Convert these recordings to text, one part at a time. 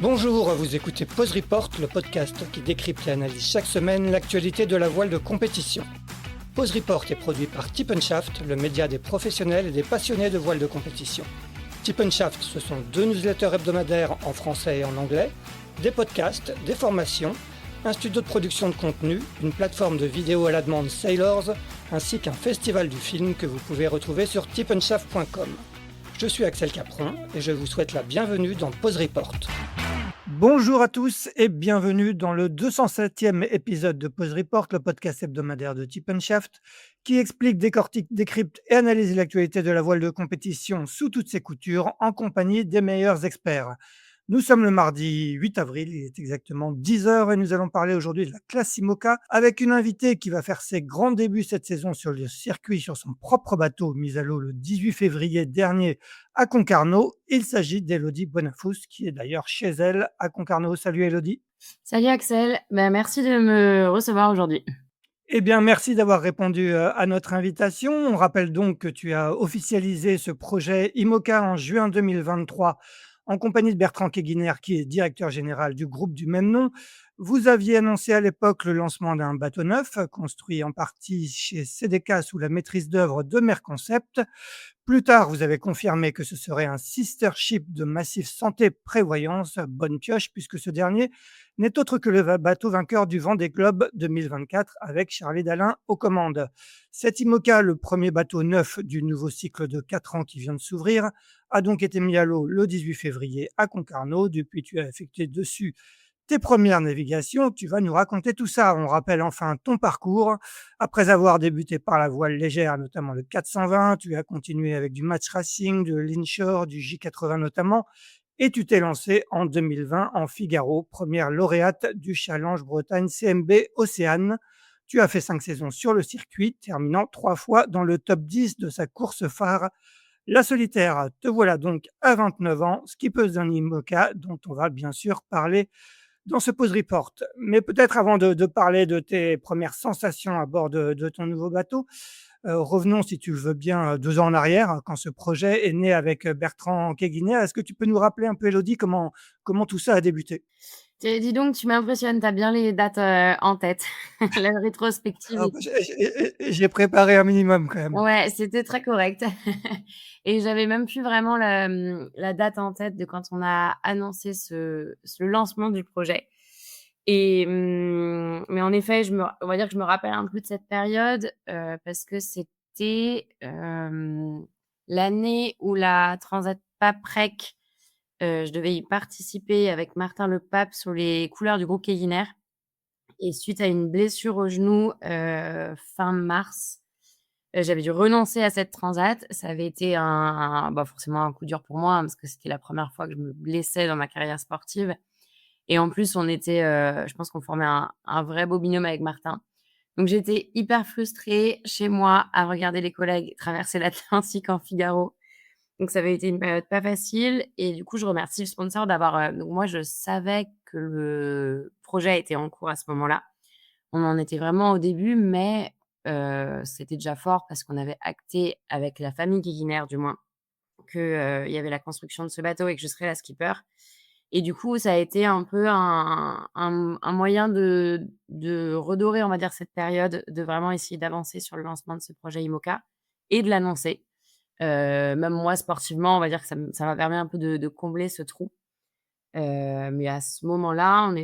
Bonjour, vous écoutez Pause Report, le podcast qui décrypte et analyse chaque semaine l'actualité de la voile de compétition. Pause Report est produit par Tip & Shaft, le média des professionnels et des passionnés de voile de compétition. Tip & Shaft, ce sont 2 newsletters hebdomadaires en français et en anglais, des podcasts, des formations, un studio de production de contenu, une plateforme de vidéos à la demande Sailors, ainsi qu'un festival du film que vous pouvez retrouver sur tipandshaft.com. Je suis Axel Capron et je vous souhaite la bienvenue dans Pause Report. Bonjour à tous et bienvenue dans le 207e épisode de Pause Report, le podcast hebdomadaire de Tip & Shaft qui explique, décortique, décrypte et analyse l'actualité de la voile de compétition sous toutes ses coutures en compagnie des meilleurs experts. Nous sommes le mardi 8 avril, il est exactement 10h et nous allons parler aujourd'hui de la classe IMOCA avec une invitée qui va faire ses grands débuts cette saison sur le circuit sur son propre bateau mis à l'eau le 18 février dernier à Concarneau. Il s'agit d'Élodie Bonafous qui est d'ailleurs chez elle à Concarneau. Salut Élodie. Salut Axel, merci de me recevoir aujourd'hui. Eh bien, merci d'avoir répondu à notre invitation. On rappelle donc que tu as officialisé ce projet IMOCA en juin 2023 en compagnie de Bertrand Keguiner, qui est directeur général du groupe du même nom. Vous aviez annoncé à l'époque le lancement d'un bateau neuf, construit en partie chez CDK sous la maîtrise d'œuvre de Merconcept. Plus tard, vous avez confirmé que ce serait un sister ship de Massif Santé Prévoyance, bonne pioche, puisque ce dernier n'est autre que le bateau vainqueur du Vendée Globe 2024 avec Charlie Dalin aux commandes. Cet IMOCA, le premier bateau neuf du nouveau cycle de 4 ans qui vient de s'ouvrir, a donc été mis à l'eau le 18 février à Concarneau. Depuis, tu as effectué dessus tes premières navigations. Tu vas nous raconter tout ça. On rappelle enfin ton parcours. Après avoir débuté par la voile légère, notamment le 420, tu as continué avec du match racing, de l'inshore, du J80 notamment, et tu t'es lancé en 2020 en Figaro, première lauréate du Challenge Bretagne CMB Océane. Tu as fait 5 saisons sur le circuit, terminant 3 fois dans le top 10 de sa course phare, la solitaire. Te voilà donc à 29 ans, skippeuse d'un IMOCA dont on va bien sûr parler dans ce Pause Report. Mais peut-être avant de parler de tes premières sensations à bord de ton nouveau bateau, revenons, si tu le veux bien, 2 ans en arrière, quand ce projet est né avec Bertrand Keguiner. Est-ce que tu peux nous rappeler un peu, Élodie, comment tout ça a débuté? Dis donc, tu m'impressionnes, tu as bien les dates, en tête. La rétrospective Ah et bah, j'ai préparé un minimum quand même. ouais, c'était très correct et j'avais même plus vraiment la date en tête de quand on a annoncé ce lancement du projet et mais en effet, on va dire que je me rappelle un peu de cette période, parce que c'était, l'année où la Transat Paprec. Je devais y participer avec Martin Le Pape sur les couleurs du groupe Keguiner et suite à une blessure au genou, fin mars, j'avais dû renoncer à cette transat. Ça avait été forcément un coup dur pour moi, hein, parce que c'était la première fois que je me blessais dans ma carrière sportive et en plus on était, je pense qu'on formait un vrai beau binôme avec Martin. Donc j'étais hyper frustrée chez moi à regarder les collègues traverser l'Atlantique en Figaro. Donc ça avait été une période pas facile et du coup, je remercie le sponsor d'avoir, donc moi, je savais que le projet était en cours à ce moment-là. On en était vraiment au début, mais c'était déjà fort parce qu'on avait acté avec la famille Guiguinaire du moins que, il y avait la construction de ce bateau et que je serais la skipper et du coup, ça a été un peu un moyen de redorer, on va dire, cette période, de vraiment essayer d'avancer sur le lancement de ce projet IMOCA et de l'annoncer. Même moi sportivement, on va dire que ça m'a permis un peu de combler ce trou. Mais à ce moment-là, on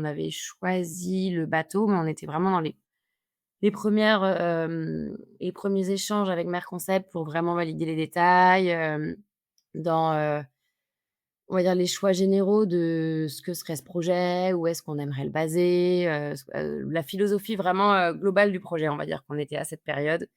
avait choisi le bateau, mais on était vraiment dans les premiers échanges avec Merconcept pour vraiment valider les détails, dans, on va dire les choix généraux de ce que serait ce projet, où est-ce qu'on aimerait le baser, la philosophie vraiment, globale du projet, on va dire qu'on était à cette période.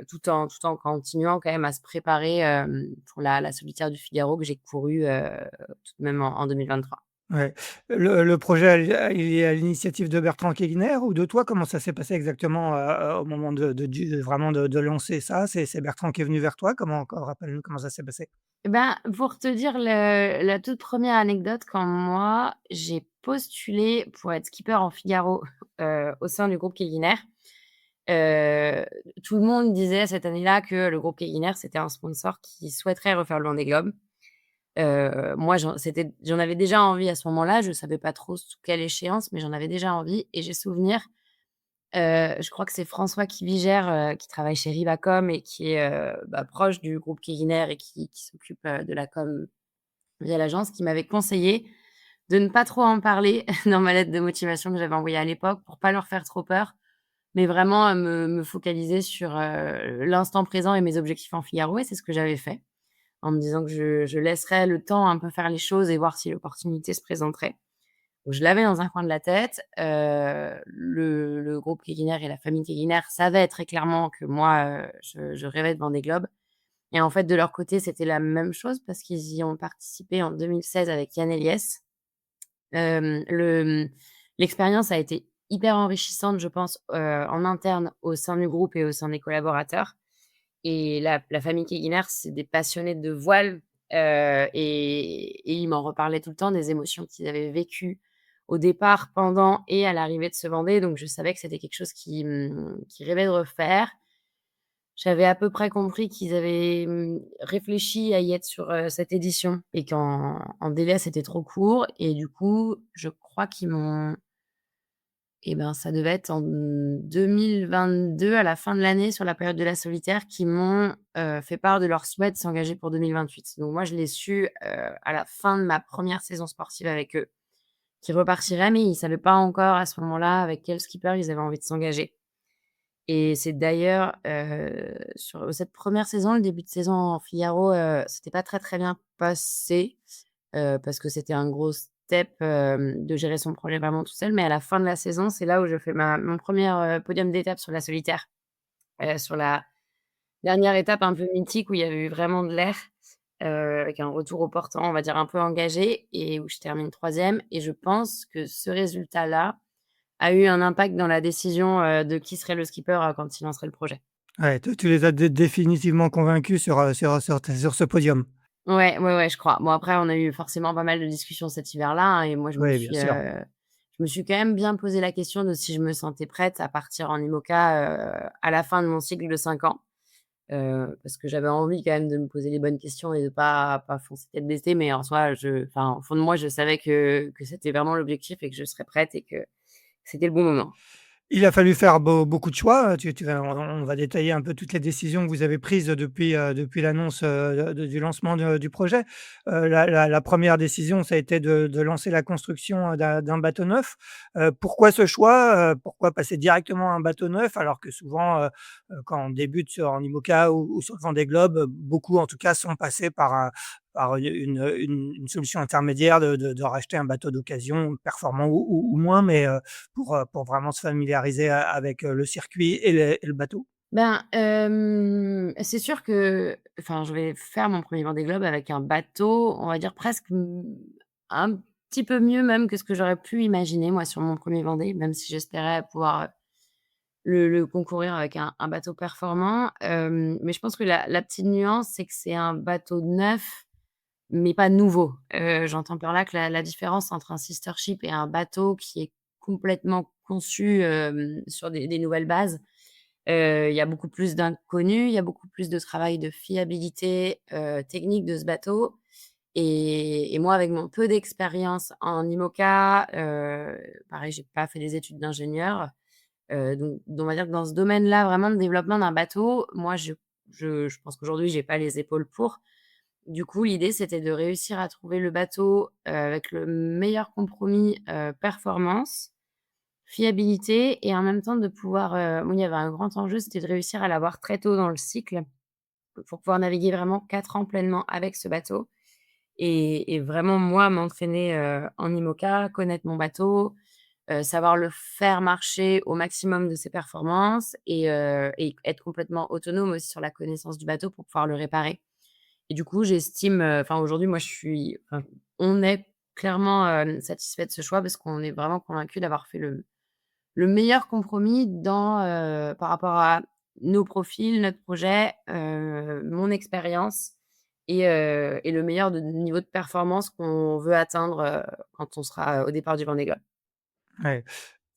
Tout en continuant quand même à se préparer, pour la solitaire du Figaro que j'ai courue, tout de même en 2023. Ouais. Le projet, il est à l'initiative de Bertrand Keguiner ou de toi? Comment ça s'est passé exactement, au moment vraiment de lancer ça? C'est Bertrand qui est venu vers toi? Rappelle-nous comment ça s'est passé? Eh ben, pour te dire la toute première anecdote, quand moi j'ai postulé pour être skipper en Figaro, au sein du groupe Keguiner, heu, tout le monde disait cette année-là que le groupe Keguiner, c'était un sponsor qui souhaiterait refaire le Vendée Globe. Moi, j'en avais déjà envie à ce moment-là. Je savais pas trop sous quelle échéance, mais j'en avais déjà envie et j'ai souvenir, je crois que c'est François Kivigère, qui travaille chez Rivacom et qui est, proche du groupe Keguiner et qui s'occupe, de la com via l'agence, qui m'avait conseillé de ne pas trop en parler dans ma lettre de motivation que j'avais envoyée à l'époque pour pas leur faire trop peur, mais vraiment, me focaliser sur, l'instant présent et mes objectifs en Figaro et c'est ce que j'avais fait, en me disant que je laisserais le temps un peu faire les choses et voir si l'opportunité se présenterait. Donc je l'avais dans un coin de la tête, le groupe Keguiner et la famille Keguiner savaient très clairement que moi, je rêvais de Vendée Globe et en fait, de leur côté, c'était la même chose parce qu'ils y ont participé en 2016 avec Yann Eliès. L'expérience a été hyper enrichissante, je pense, en interne au sein du groupe et au sein des collaborateurs et la famille Keguiner, c'est des passionnés de voile, et ils m'en reparlaient tout le temps des émotions qu'ils avaient vécues au départ, pendant et à l'arrivée de ce Vendée, donc je savais que c'était quelque chose qu'ils rêvaient de refaire. J'avais à peu près compris qu'ils avaient, réfléchi à y être sur, cette édition et qu'en délai, c'était trop court et du coup, je crois qu'ils m'ont ça devait être en 2022, à la fin de l'année, sur la période de la solitaire, qui m'ont, fait part de leur souhait de s'engager pour 2028. Donc moi, je l'ai su, à la fin de ma première saison sportive avec eux, qu'ils repartiraient, mais ils savaient pas encore à ce moment-là avec quel skipper ils avaient envie de s'engager. Et c'est d'ailleurs, sur cette première saison, le début de saison en Figaro, c'était pas très, très bien passé, parce que c'était un gros step, de gérer son projet vraiment tout seul. Mais à la fin de la saison, c'est là où je fais mon premier podium d'étape sur la solitaire, sur la dernière étape un peu mythique où il y avait eu vraiment de l'air, avec un retour au portant, on va dire un peu engagé et où je termine troisième. Et je pense que ce résultat-là a eu un impact dans la décision, de qui serait le skipper, quand il lancerait le projet. Ouais, tu les as définitivement convaincus sur ce podium? Ouais, ouais, ouais, je crois. Bon après, on a eu forcément pas mal de discussions cet hiver-là, hein, et moi Oui, bien sûr. je me suis quand même bien posé la question de si je me sentais prête à partir en IMOCA, à la fin de mon cycle de 5 ans. Parce que j'avais envie quand même de me poser les bonnes questions et de pas foncer tête baissée, mais en soi, au fond de moi, je savais que c'était vraiment l'objectif et que je serais prête et que c'était le bon moment. Il a fallu faire beaucoup de choix, tu vas on va détailler un peu toutes les décisions que vous avez prises depuis l'annonce, du lancement du projet. La 1re décision, ça a été de lancer la construction, d'un bateau neuf. Pourquoi ce choix? Pourquoi passer directement à un bateau neuf? Alors que souvent, quand on débute en IMOCA ou sur le Vendée Globe, beaucoup en tout cas sont passés par une solution intermédiaire de racheter un bateau d'occasion performant ou moins, mais pour vraiment se familiariser avec, le circuit et le bateau? C'est sûr que je vais faire mon premier Vendée Globe avec un bateau, on va dire presque, un petit peu mieux même que ce que j'aurais pu imaginer moi sur mon premier Vendée, même si j'espérais pouvoir, le concourir avec un bateau performant. Mais je pense que la petite nuance, c'est que c'est un bateau neuf, mais pas nouveau. J'entends par là que la différence entre un sister ship et un bateau qui est complètement conçu, sur des nouvelles bases, il y a beaucoup plus d'inconnus, il y a beaucoup plus de travail de fiabilité, technique de ce bateau et moi avec mon peu d'expérience en IMOCA, pareil, j'ai pas fait des études d'ingénieur, donc on va dire que dans ce domaine-là, vraiment de développement d'un bateau, moi je pense qu'aujourd'hui j'ai pas les épaules pour. Du coup, l'idée, c'était de réussir à trouver le bateau, avec le meilleur compromis, performance, fiabilité et en même temps de pouvoir, il y avait un grand enjeu, c'était de réussir à l'avoir très tôt dans le cycle pour pouvoir naviguer vraiment 4 ans pleinement avec ce bateau et vraiment moi m'entraîner, en IMOCA, connaître mon bateau, savoir le faire marcher au maximum de ses performances et être complètement autonome aussi sur la connaissance du bateau pour pouvoir le réparer. Et du coup, j'estime, aujourd'hui, moi, on est clairement, satisfait de ce choix parce qu'on est vraiment convaincus d'avoir fait le meilleur compromis par rapport à nos profils, notre projet, mon expérience et le meilleur niveau de performance qu'on veut atteindre, quand on sera au départ du Vendée Globe. Ouais.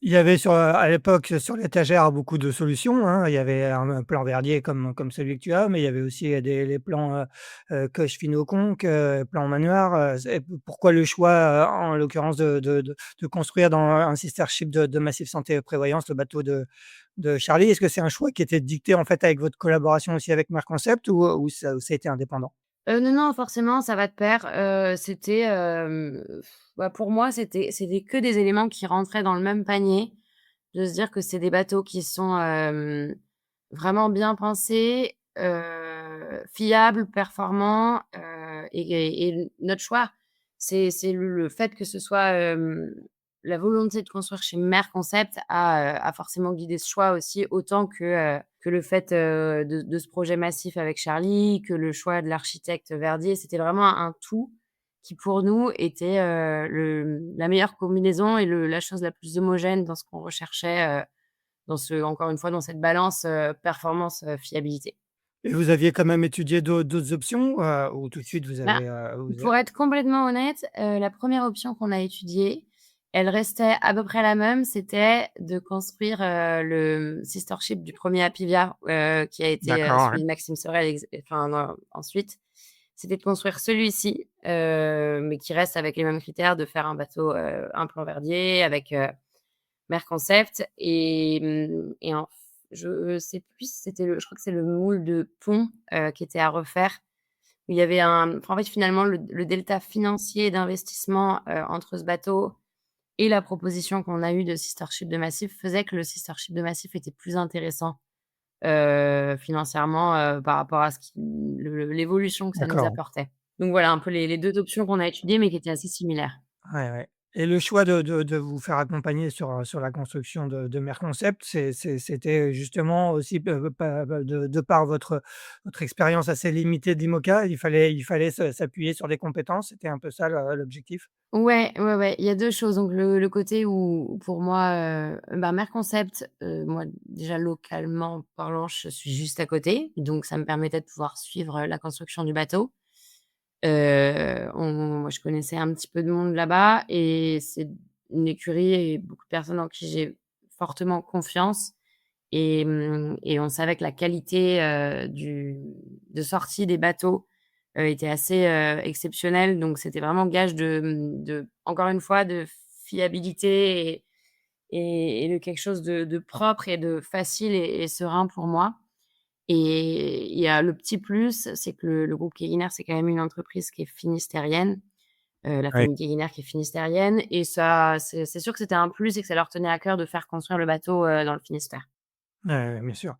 Il y avait à l'époque, sur l'étagère beaucoup de solutions, hein. Il y avait un plan Verdier comme celui que tu as, mais il y avait aussi, les plans, Koch-Finot-Conques, plan Manoir, c'est pourquoi le choix, en l'occurrence de construire dans un sister ship de Massif Santé Prévoyance, le bateau de Charlie? Est-ce que c'est un choix qui était dicté, en fait, avec votre collaboration aussi avec Merconcept ou ça a été indépendant? Non, non, forcément, ça va de pair. C'était, bah, pour moi, c'était que des éléments qui rentraient dans le même panier. De se dire que c'est des bateaux qui sont, vraiment bien pensés, fiables, performants, et notre choix, c'est le fait que ce soit, la volonté de construire chez Merconcept a forcément guidé ce choix aussi autant que le fait, de ce projet massif avec Charlie, que le choix de l'architecte Verdier. C'était vraiment un tout qui pour nous était, la meilleure combinaison et la chose la plus homogène dans ce qu'on recherchait, encore une fois, dans cette balance, performance, fiabilité. Et vous aviez quand même étudié d'autres options, ou tout de suite vous Ben, avez, vous a pour être complètement honnête, la 1re option qu'on a étudiée, elle restait à peu près la même. C'était de construire, le sister ship du 1er Apivia, qui a été, d'accord, celui de Maxime Sorel enfin, non, ensuite. C'était de construire celui-ci, mais qui reste avec les mêmes critères, de faire un bateau, un plan Verdier avec, Merconcept et je sais plus si c'était je crois que c'est le moule de pont, qui était à refaire. Il y avait en fait, finalement, le delta financier d'investissement, entre ce bateau et la proposition qu'on a eue de sister ship de Massif faisait que le sister ship de Massif était plus intéressant, financièrement, par rapport à ce qui l'évolution que ça nous d'accord. apportait. Donc voilà un peu les 2 options qu'on a étudiées, mais qui étaient assez similaires. Ouais, ouais, et le choix de vous faire accompagner sur la construction de Merconcept, c'était justement aussi de par votre expérience assez limitée de l'IMOCA, il fallait s'appuyer sur des compétences, c'était un peu ça l'objectif? Ouais, ouais, ouais, il y a 2 choses. Donc le côté où pour moi, bah, Merconcept, moi déjà localement parlant, je suis juste à côté, donc ça me permettait de pouvoir suivre, la construction du bateau. Moi je connaissais un petit peu de monde là-bas et c'est une écurie et beaucoup de personnes en qui j'ai fortement confiance et on savait que la qualité, de sortie des bateaux, était assez, exceptionnelle. Donc c'était vraiment gage de encore une fois, de fiabilité et de quelque chose de propre et de facile et serein pour moi. Et il y a le petit plus, c'est que le groupe Keguiner, c'est quand même une entreprise qui est finistérienne, la Oui. famille Keguiner qui est finistérienne et ça, c'est sûr que c'était un plus et que ça leur tenait à cœur de faire construire le bateau, dans le Finistère. Ouais, ouais, bien sûr.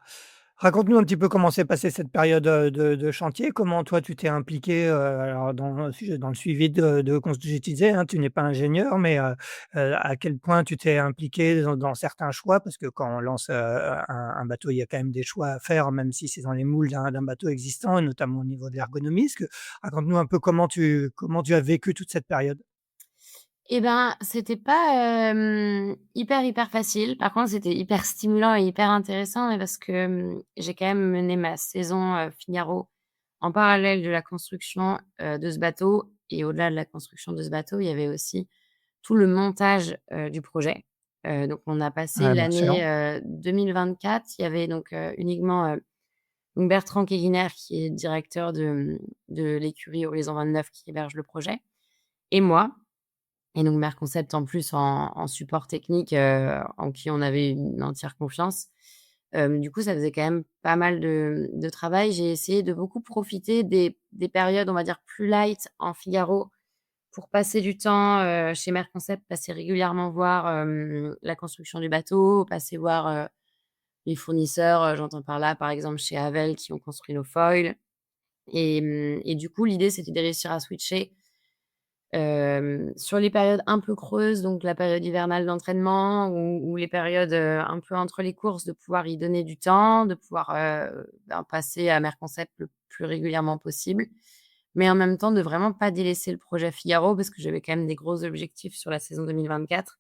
Raconte-nous un petit peu comment s'est passée cette période, de chantier. Comment toi tu t'es impliqué, alors dans le suivi comme je disais, hein, tu n'es pas ingénieur, mais à quel point tu t'es impliqué dans certains choix? Parce que quand on lance, un bateau, il y a quand même des choix à faire, même si c'est dans les moules d'un bateau existant, et notamment au niveau de l'ergonomie. Raconte-nous un peu comment tu as vécu toute cette période? Et ben, c'était pas, hyper, hyper facile. Par contre, c'était hyper stimulant et hyper intéressant, mais parce que, j'ai quand même mené ma saison, Figaro en parallèle de la construction, de ce bateau et au-delà de la construction de ce bateau, il y avait aussi tout le montage, du projet. Donc on a passé Ouais, bien sûr. l'année, 2024. Il y avait donc, uniquement, donc Bertrand Keguiner qui est directeur de l'écurie Horizon 29 qui héberge le projet et moi. Et donc Merconcept en plus en support technique, en qui on avait une entière confiance. Du coup, ça faisait quand même pas mal de travail. J'ai essayé de beaucoup profiter des périodes, on va dire, plus light en Figaro pour passer du temps, chez Merconcept, passer régulièrement voir, la construction du bateau, passer voir, les fournisseurs, j'entends par là, par exemple, chez Havel qui ont construit nos foils et du coup, l'idée, c'était de réussir à switcher. Sur les périodes un peu creuses, donc la période hivernale d'entraînement ou les périodes, un peu entre les courses, de pouvoir y donner du temps, de pouvoir, ben, passer à Merconcept le plus régulièrement possible. Mais en même temps, de vraiment pas délaisser le projet Figaro parce que j'avais quand même des gros objectifs sur la saison 2024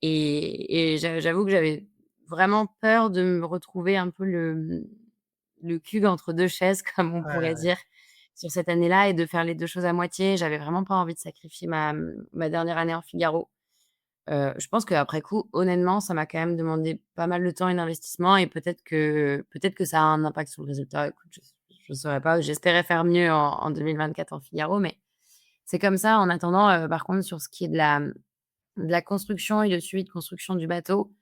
et j'avoue que j'avais vraiment peur de me retrouver un peu le cul entre 2 chaises, comme on Ouais, pourrait ouais. dire, sur cette année-là et de faire les 2 choses à moitié. J'avais vraiment pas envie de sacrifier ma dernière année en Figaro. Je pense qu'après coup, honnêtement, ça m'a quand même demandé pas mal de temps et d'investissement et peut-être que ça a un impact sur le résultat. Écoute, je saurais pas. J'espérais faire mieux en 2024 en Figaro, mais c'est comme ça. En attendant, par contre, sur ce qui est de la construction et le suivi de construction du bateau,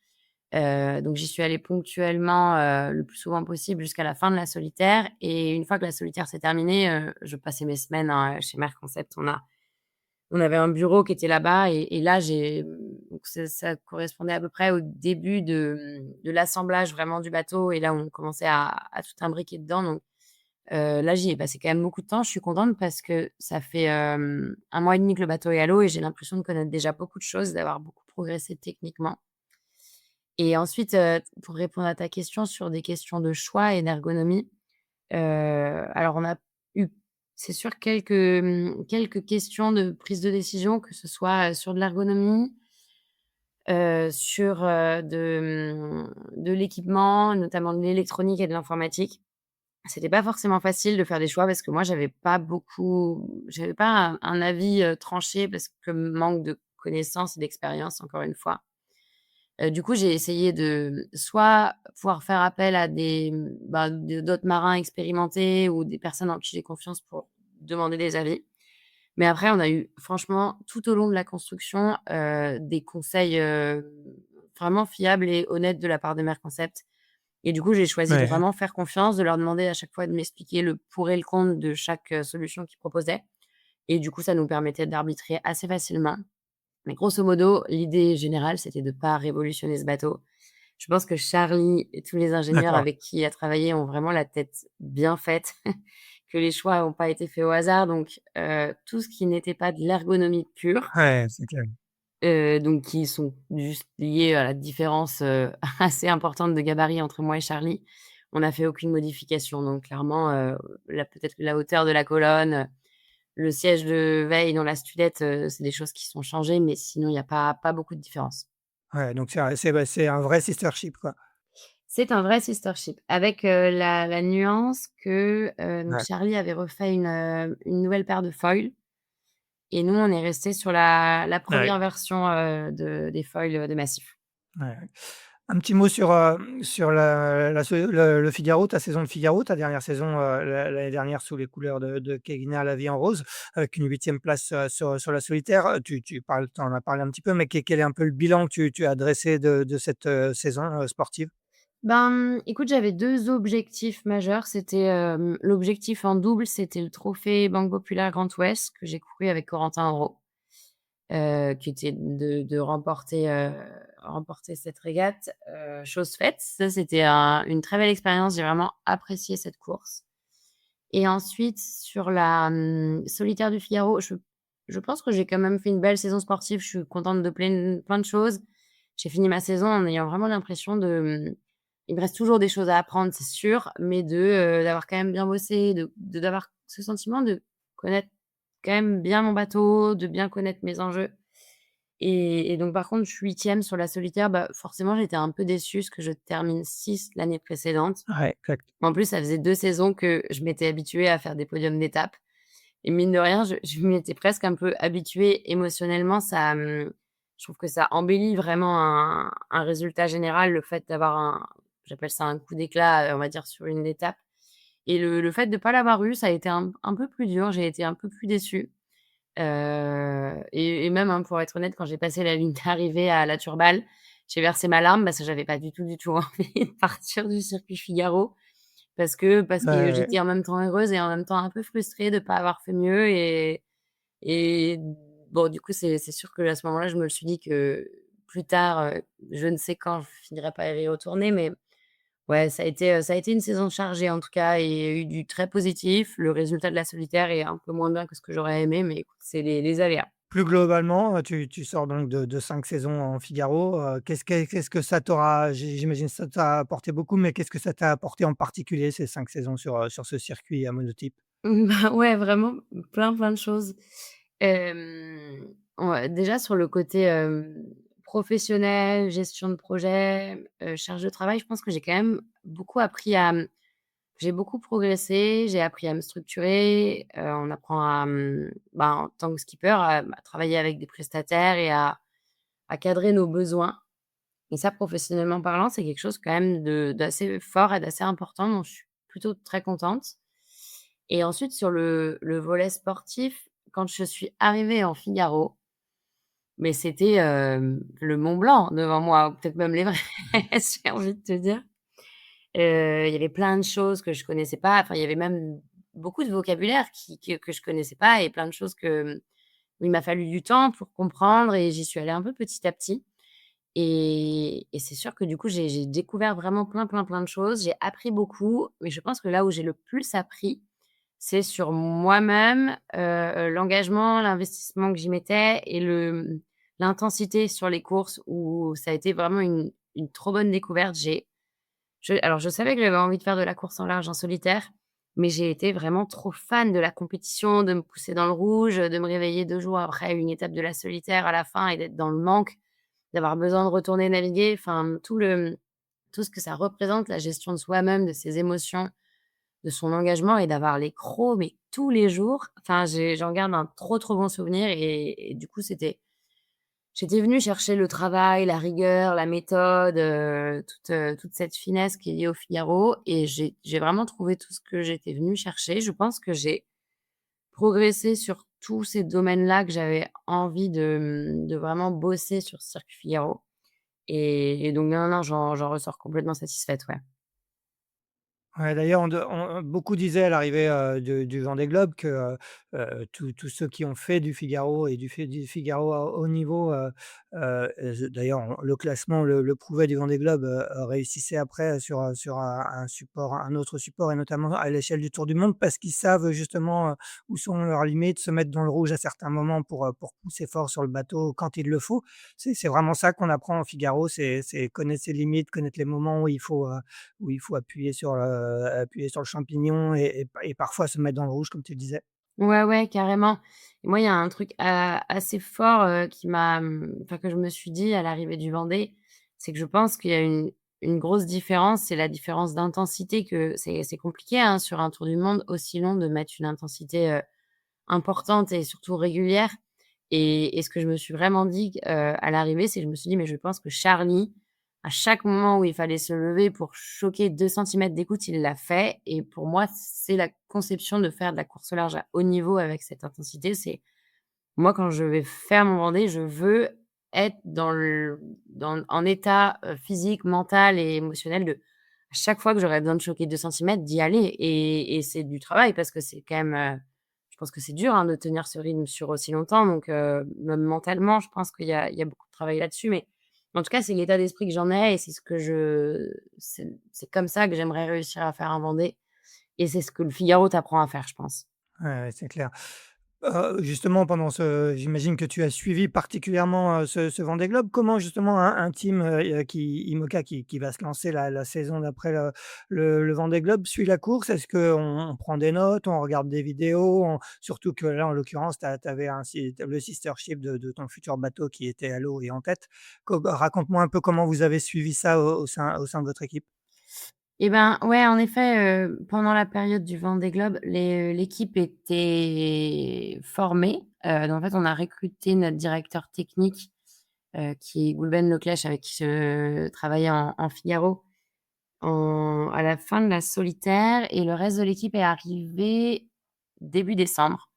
donc j'y suis allée ponctuellement, le plus souvent possible jusqu'à la fin de la solitaire et une fois que la solitaire s'est terminée, je passais mes semaines, chez Merck Concept. On avait un bureau qui était là-bas et là, donc ça correspondait à peu près au début de l'assemblage vraiment du bateau et là, on commençait à tout imbriquer dedans donc là, j'y ai passé quand même beaucoup de temps. Je suis contente parce que ça fait, 1 mois et demi que le bateau est à l'eau et j'ai l'impression de connaître déjà beaucoup de choses, d'avoir beaucoup progressé techniquement et ensuite, pour répondre à ta question sur des questions de choix et d'ergonomie, alors on a eu, c'est sûr, quelques questions de prise de décision, que ce soit, sur de l'ergonomie, sur, de l'équipement, notamment de l'électronique et de l'informatique. C'était pas forcément facile de faire des choix parce que moi j'avais pas un avis, tranché parce que manque de connaissances et d'expérience encore une fois. Du coup, j'ai essayé de soit pouvoir faire appel à d'autres marins expérimentés ou des personnes en qui j'ai confiance pour demander des avis. Mais après, on a eu franchement tout au long de la construction, des conseils, vraiment fiables et honnêtes de la part de Merconcept et du coup, j'ai choisi de Ouais. vraiment faire confiance, de leur demander à chaque fois de m'expliquer le pour et le contre de chaque, solution qu'ils proposaient et du coup, ça nous permettait d'arbitrer assez facilement. Mais grosso modo, l'idée générale, c'était de pas révolutionner ce bateau. Je pense que Charlie et tous les ingénieurs D'accord. avec qui il a travaillé ont vraiment la tête bien faite, que les choix n'ont pas été faits au hasard. Donc, tout ce qui n'était pas de l'ergonomie pure, Ouais, c'est clair. donc qui sont juste liés à la différence, assez importante de gabarit entre moi et Charlie, on n'a fait aucune modification. Donc clairement, peut-être la hauteur de la colonne, le siège de veille dans la Studette, c'est des choses qui sont changées, mais sinon il y a pas beaucoup de différence. Ouais, donc c'est un vrai sister ship, quoi. C'est un vrai sister ship avec, la nuance que, donc Ouais, Charlie avait refait une nouvelle paire de foils et nous on est restés sur la ouais, 1re version, des foils, de Massif. ouais, ouais. Un petit mot sur le Figaro, ta saison de Figaro, ta dernière saison, l'année dernière sous les couleurs de Kegina La Vie en rose, avec une 8e place, sur la solitaire. Tu en as parlé un petit peu, mais quel est un peu le bilan que tu as dressé de cette, saison, sportive? Ben, écoute, j'avais 2 objectifs majeurs. C'était, l'objectif en double, c'était le trophée Banque Populaire Grand Ouest que j'ai couru avec Corentin Henreau, qui était de remporter cette régate, chose faite. Ça, c'était une très belle expérience. J'ai vraiment apprécié cette course et ensuite sur solitaire du Figaro, je pense que j'ai quand même fait une belle saison sportive. Je suis contente de plein de choses. J'ai fini ma saison en ayant vraiment l'impression il me reste toujours des choses à apprendre, c'est sûr, mais d'avoir quand même bien bossé, d'avoir ce sentiment de connaître quand même bien mon bateau, de bien connaître mes enjeux et donc par contre, je suis 8e sur la solitaire, bah, forcément, j'étais un peu déçue parce que je termine 6 l'année précédente. Ouais, exact. En plus, ça faisait 2 saisons que je m'étais habituée à faire des podiums d'étape et mine de rien, je m'y étais presque un peu habituée émotionnellement. Je trouve que ça embellit vraiment un résultat général, le fait d'avoir j'appelle ça un coup d'éclat, on va dire sur une étape et le fait de pas l'avoir eu, ça a été un peu plus dur. J'ai été un peu plus déçue, et même, hein, pour être honnête, quand j'ai passé la ligne d'arrivée à la Turballe, j'ai versé ma larme parce que j'avais pas du tout envie de partir du circuit Figaro parce que Ouais, j'étais en même temps heureuse et en même temps un peu frustrée de pas avoir fait mieux et bon, du coup, c'est sûr qu'à ce moment-là, je me suis dit que plus tard, je ne sais quand, je finirai par y retourner, mais ouais, ça a été une saison chargée en tout cas et il y a eu du très positif. Le résultat de la solitaire est un peu moins bien que ce que j'aurais aimé, mais écoute, c'est les aléas. plus globalement, tu sors donc de 5 saisons en Figaro, qu'est-ce que ça t'aura j'imagine que ça t'a apporté beaucoup, mais qu'est-ce que ça t'a apporté en particulier ces 5 saisons sur ce circuit à monotype? Bah, ouais, vraiment plein de choses. Ouais, déjà sur le côté, professionnel, gestion de projet, charge de travail, je pense que j'ai quand même beaucoup appris j'ai beaucoup progressé, j'ai appris à me structurer, on apprend bah, en tant que skipper à travailler avec des prestataires et à à cadrer nos besoins et ça, professionnellement parlant, c'est quelque chose quand même de d'assez fort et d'assez important, donc je suis plutôt très contente et ensuite sur le volet sportif, quand je suis arrivée en Figaro, mais c'était, le Mont Blanc devant moi, ou peut-être même l'Everest, j'ai envie de te dire. Il y avait plein de choses que je connaissais pas, enfin, il y avait même beaucoup de vocabulaire que je connaissais pas et plein de choses où il m'a fallu du temps pour comprendre et j'y suis allée un peu petit à petit et c'est sûr que du coup, j'ai découvert vraiment plein, plein, plein de choses. J'ai appris beaucoup, mais je pense que là où j'ai le plus appris, c'est sur moi-même, l'engagement, l'investissement que j'y mettais et l'intensité sur les courses où ça a été vraiment une trop bonne découverte. Alors je savais que j'avais envie de faire de la course en large en solitaire, mais j'ai été vraiment trop fan de la compétition, de me pousser dans le rouge, de me réveiller 2 jours après une étape de la solitaire à la fin et d'être dans le manque, d'avoir besoin de retourner naviguer, enfin tout ce que ça représente, la gestion de soi-même, de ses émotions, de son engagement et d'avoir les crocs, mais tous les jours. Enfin j'en garde un trop, trop bon souvenir et du coup j'étais venue chercher le travail, la rigueur, la méthode, toute cette finesse qui est liée au Figaro et j'ai vraiment trouvé tout ce que j'étais venue chercher. Je pense que j'ai progressé sur tous ces domaines-là que j'avais envie de vraiment bosser sur ce Circuit Figaro et donc non, non, j'en ressors complètement satisfaite, ouais. Ouais, d'ailleurs, beaucoup disaient à l'arrivée, du Vendée Globe que, tous ceux qui ont fait du Figaro et du Figaro à haut niveau, d'ailleurs, le classement le prouvait du Vendée Globe, réussissaient après sur un autre support et notamment à l'échelle du Tour du monde parce qu'ils savent justement, où sont leurs limites, se mettre dans le rouge à certains moments pour pousser fort sur le bateau quand il le faut. C'est vraiment ça qu'on apprend au Figaro, c'est connaître ses limites, connaître les moments où il faut appuyer sur le champignon et parfois se mettre dans le rouge comme tu le disais. Ouais, ouais, carrément et moi, il y a un truc assez fort, enfin que je me suis dit à l'arrivée du Vendée, c'est que je pense qu'il y a une grosse différence, c'est la différence d'intensité que c'est compliqué, hein, sur un tour du monde aussi long de mettre une intensité, importante et surtout régulière et ce que je me suis vraiment dit, à l'arrivée, c'est que je me suis dit: «Mais je pense que Charlie, à chaque moment où il fallait se lever pour choquer 2 centimètres d'écoute, il l'a fait» et pour moi, c'est la conception de faire de la course au large à haut niveau avec cette intensité. C'est moi, quand je vais faire mon Vendée, je veux être en état, physique, mental et émotionnel de à chaque fois que j'aurais besoin de choquer 2 centimètres, d'y aller et c'est du travail parce que c'est quand même, je pense que c'est dur, hein, de tenir ce rythme sur aussi longtemps donc même mentalement, je pense qu'il y a beaucoup de travail là-dessus mais en tout cas, c'est l'état d'esprit que j'en ai et c'est ce que c'est comme ça que j'aimerais réussir à faire un Vendée et c'est ce que le Figaro t'apprend à faire, je pense. Ouais, ouais, c'est clair. Justement pendant j'imagine que tu as suivi particulièrement, ce Vendée Globe. Comment justement un team, IMOCA qui va se lancer la saison d'après le Vendée Globe suit la course? Est-ce qu'on prend des notes, on regarde des vidéos? Surtout que là, en l'occurrence, tu avais le sister ship de ton futur bateau qui était à l'eau et en tête. Raconte-moi un peu comment vous avez suivi ça au sein de votre équipe? Et ben, ouais, en effet, pendant la période du Vendée Globe, l'équipe était formée. Donc en fait, on a recruté notre directeur technique, qui est Goulben Leclèche, avec qui je travaillais en Figaro, à la fin de la solitaire et le reste de l'équipe est arrivé début décembre.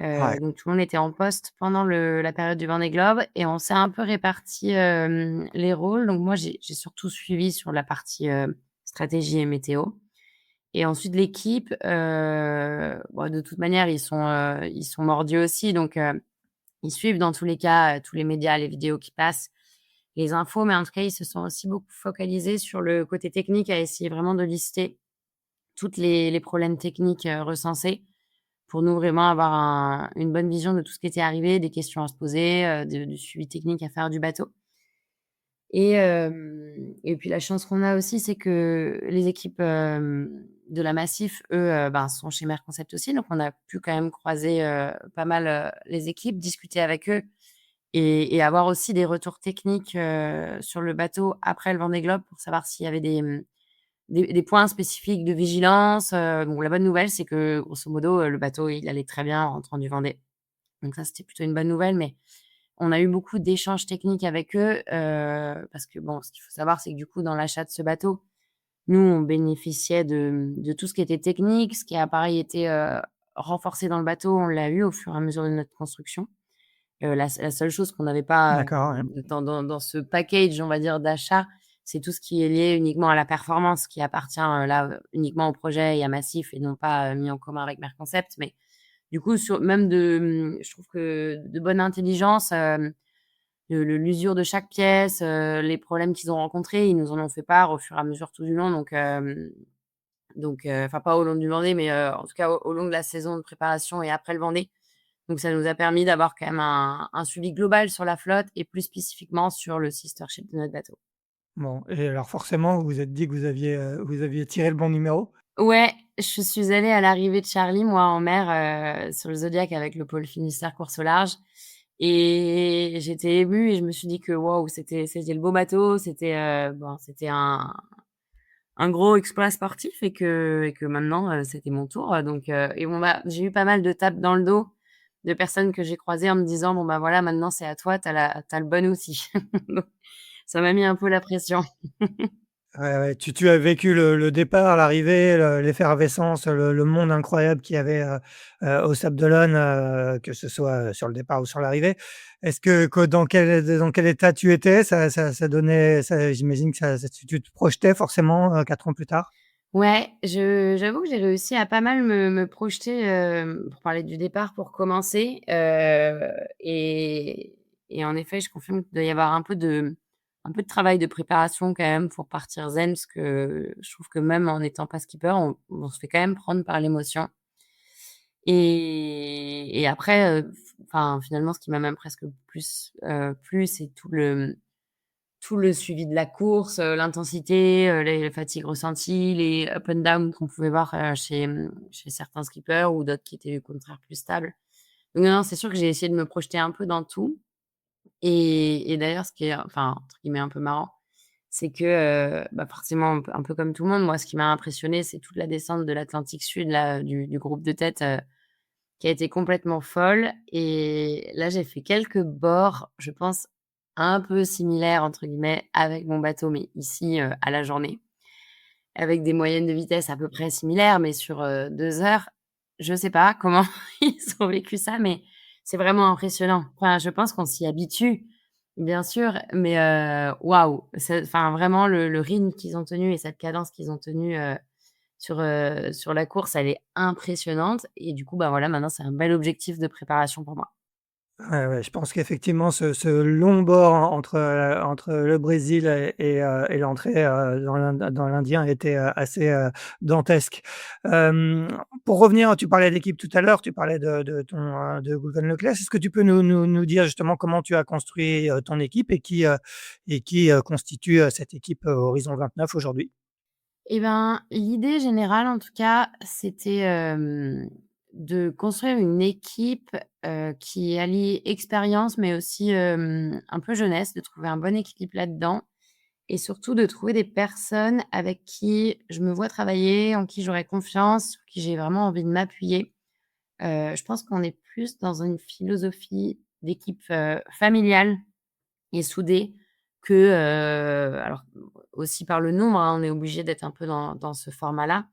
Ouais. Donc tout le monde était en poste pendant la période du Vendée Globe et on s'est un peu répartis, les rôles. Donc moi, j'ai surtout suivi sur la partie, stratégie et météo et ensuite l'équipe, bon de toute manière ils sont mordus aussi donc ils suivent dans tous les cas, tous les médias, les vidéos qui passent, les infos, mais en tout cas, ils se sont aussi beaucoup focalisés sur le côté technique à essayer vraiment de lister toutes les problèmes techniques, recensés pour nous vraiment avoir une bonne vision de tout ce qui était arrivé, des questions à se poser, du suivi technique à faire du bateau et puis la chance qu'on a aussi, c'est que les équipes, de la Massif, eux, ben, sont chez Merconcept aussi, donc on a pu quand même croiser, pas mal, les équipes, discuter avec eux et avoir aussi des retours techniques, sur le bateau après le Vendée Globe pour savoir s'il y avait des points spécifiques de vigilance, bon la bonne nouvelle, c'est que grosso modo, le bateau, il allait très bien en rentrant du Vendée. Donc ça, c'était plutôt une bonne nouvelle, On a eu beaucoup d'échanges techniques avec eux, parce que bon, ce qu'il faut savoir, c'est que du coup, dans l'achat de ce bateau, nous, on bénéficiait de tout ce qui était technique, ce qui a pareil été, renforcé dans le bateau, on l'a eu au fur et à mesure de notre construction. La seule chose qu'on n'avait pas, D'accord, ouais. dans ce package, on va dire, d'achat, c'est tout ce qui est lié uniquement à la performance, qui appartient, là, uniquement au projet et à Massif et non pas, mis en commun avec Merconcept. Mais du coup, sur même je trouve que de bonne intelligence, l'usure de chaque pièce, les problèmes qu'ils ont rencontrés, ils nous en ont fait part au fur et à mesure tout du long. Enfin pas au long du Vendée, mais en tout cas au long de la saison de préparation et après le Vendée. Donc ça nous a permis d'avoir quand même un suivi global sur la flotte et plus spécifiquement sur le sister ship de notre bateau. Bon et alors forcément, vous vous êtes dit que vous aviez tiré le bon numéro? Ouais, je suis allée à l'arrivée de Charlie, moi, en mer, sur le Zodiac avec le pôle Finistère course au large et j'étais émue et je me suis dit que waouh, c'était le beau bateau, c'était un gros exploit sportif et que maintenant, c'était mon tour, et j'ai eu pas mal de tapes dans le dos de personnes que j'ai croisées en me disant: «Bon, bah, voilà, maintenant c'est à toi, tu as le bon outil». Donc ça m'a mis un peu la pression. Ouais, ouais, tu as vécu le départ, l'arrivée, l'effervescence, le monde incroyable qu'il y avait, aux Sables d'Olonne, que ce soit, sur le départ ou sur l'arrivée. Est-ce que dans quel état tu étais? Ça donnait ça j'imagine que tu te projetais forcément, 4 ans plus tard? Ouais, j'avoue que j'ai réussi à pas mal me projeter, pour parler du départ pour commencer, et en effet, je confirme qu'il doit y avoir un peu de travail de préparation quand même pour partir zen, parce que je trouve que même en n'étant pas skipper, on se fait quand même prendre par l'émotion et après, enfin, finalement, ce qui m'a même presque plus, plu, c'est tout le suivi de la course, l'intensité, les fatigues ressenties, les up and down qu'on pouvait voir, chez certains skippers ou d'autres qui étaient au contraire plus stables. Donc non, non, c'est sûr que j'ai essayé de me projeter un peu dans tout et d'ailleurs ce qui est, enfin, entre guillemets «un peu marrant», c'est que, bah, forcément un peu comme tout le monde, moi ce qui m'a impressionné, c'est toute la descente de l'Atlantique Sud là, du groupe de tête, qui a été complètement folle et là, j'ai fait quelques bords, je pense, un peu «similaires» entre guillemets avec mon bateau, mais ici, à la journée, avec des moyennes de vitesse à peu près similaires, mais sur, 2 heures. Je sais pas comment ils ont vécu ça, mais c'est vraiment impressionnant. Enfin, je pense qu'on s'y habitue, bien sûr, mais waouh! Enfin, vraiment le rythme qu'ils ont tenu et cette cadence qu'ils ont tenue, sur la course, elle est impressionnante et du coup, bah, voilà, maintenant c'est un bel objectif de préparation pour moi. Ouais, ouais, je pense qu'effectivement ce long bord entre le Brésil et l'entrée, dans l'Indien était, assez, dantesque. Hem, pour revenir, tu parlais d'équipe tout à l'heure, tu parlais de Goulven Leclerc. Est-ce que tu peux nous dire justement comment tu as construit, ton équipe et qui constitue, cette équipe, Horizon 29 aujourd'hui? Et ben, l'idée générale en tout cas, c'était, de construire une équipe, qui allie expérience mais aussi, un peu jeunesse, de trouver un bon équilibre là-dedans et surtout de trouver des personnes avec qui je me vois travailler, en qui j'aurais confiance, sur qui j'ai vraiment envie de m'appuyer. Je pense qu'on est plus dans une philosophie d'équipe, familiale et soudée que, alors aussi par le nombre, hein, on est obligé d'être un peu dans ce format-là,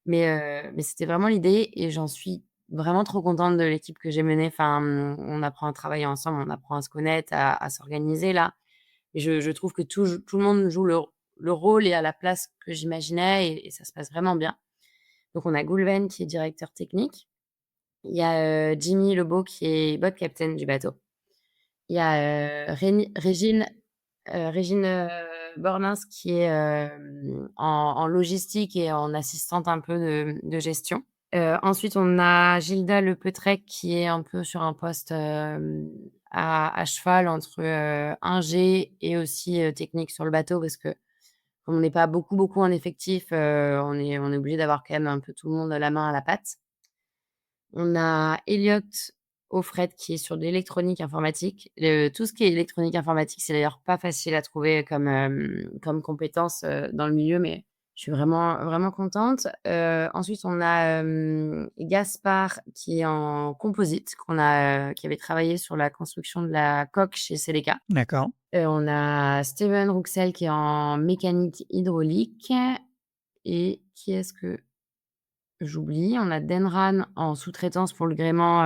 mais c'était vraiment l'idée et j'en suis vraiment trop contente de l'équipe que j'ai menée. Enfin, on apprend à travailler ensemble, on apprend à se connaître, à s'organiser là et je trouve que tout le monde joue le rôle et à la place que j'imaginais et ça se passe vraiment bien. Donc on a Goulven qui est directeur technique, il y a, Jimmy Lebeau qui est boat captain du bateau. Il y a, Régine, Bornins qui est, en logistique et en assistante un peu de gestion. Ensuite on a Gilda Lepeutrec qui est un peu sur un poste, à cheval entre, ingé et aussi, technique sur le bateau parce que comme on n'est pas beaucoup, beaucoup en effectif, on est obligé d'avoir quand même un peu tout le monde la main à la pâte. On a Elliot Offred qui est sur de l'électronique informatique. Tout ce qui est électronique informatique, c'est d'ailleurs pas facile à trouver comme compétence, dans le milieu, mais Je suis vraiment, vraiment contente. Ensuite, on a, Gaspard qui est en composite, qui avait travaillé sur la construction de la coque chez Celica. D'accord. On a Steven Rouxel qui est en mécanique hydraulique et qui est-ce que j'oublie? On a Denran en sous-traitance pour le gréement,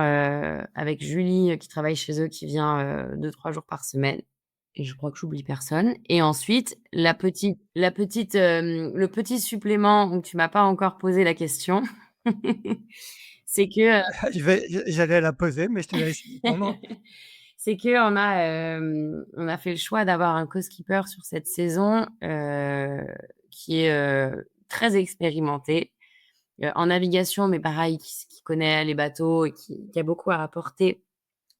avec Julie, qui travaille chez eux, qui vient, 2-3 jours par semaine et je crois que j'oublie personne et ensuite le petit supplément où tu m'as pas encore posé la question, c'est que, J'allais la poser, mais je te laisse répondre. c'est on a fait le choix d'avoir un co-skipper sur cette saison, qui est, très expérimenté. En navigation, mais pareil, qui connaît les bateaux et qui a beaucoup à apporter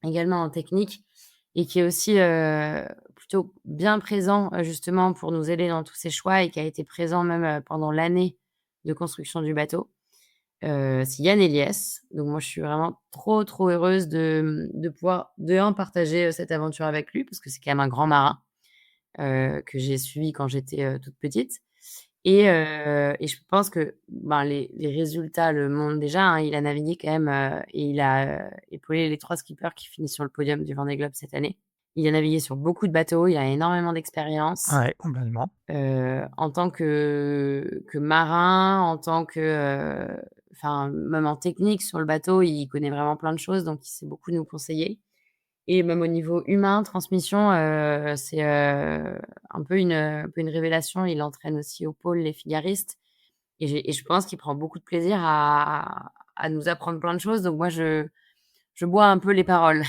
également en technique et qui est aussi, plutôt bien présent, justement pour nous aider dans tous ces choix et qui a été présent même, pendant l'année de construction du bateau. C'est Yann Eliès. Donc moi, je suis vraiment trop, trop heureuse de pouvoir, de 1 partager, cette aventure avec lui parce que c'est quand même un grand marin, que j'ai suivi quand j'étais, toute petite et je pense que, ben, les résultats le montrent déjà, hein. Il a navigué quand même, et il a, épaulé les 3 skippers qui finissent sur le podium du Vendée Globe cette année. Il a navigué sur beaucoup de bateaux, il a énormément d'expérience, Ouais, complètement. en tant que marin, en tant que, enfin, même en technique sur le bateau, il connaît vraiment plein de choses, donc il sait beaucoup nous conseiller. Et même au niveau humain, transmission, c'est, un peu une révélation. Il entraîne aussi au pôle les figaristes et je pense qu'il prend beaucoup de plaisir à nous apprendre plein de choses. Donc moi, je bois un peu les paroles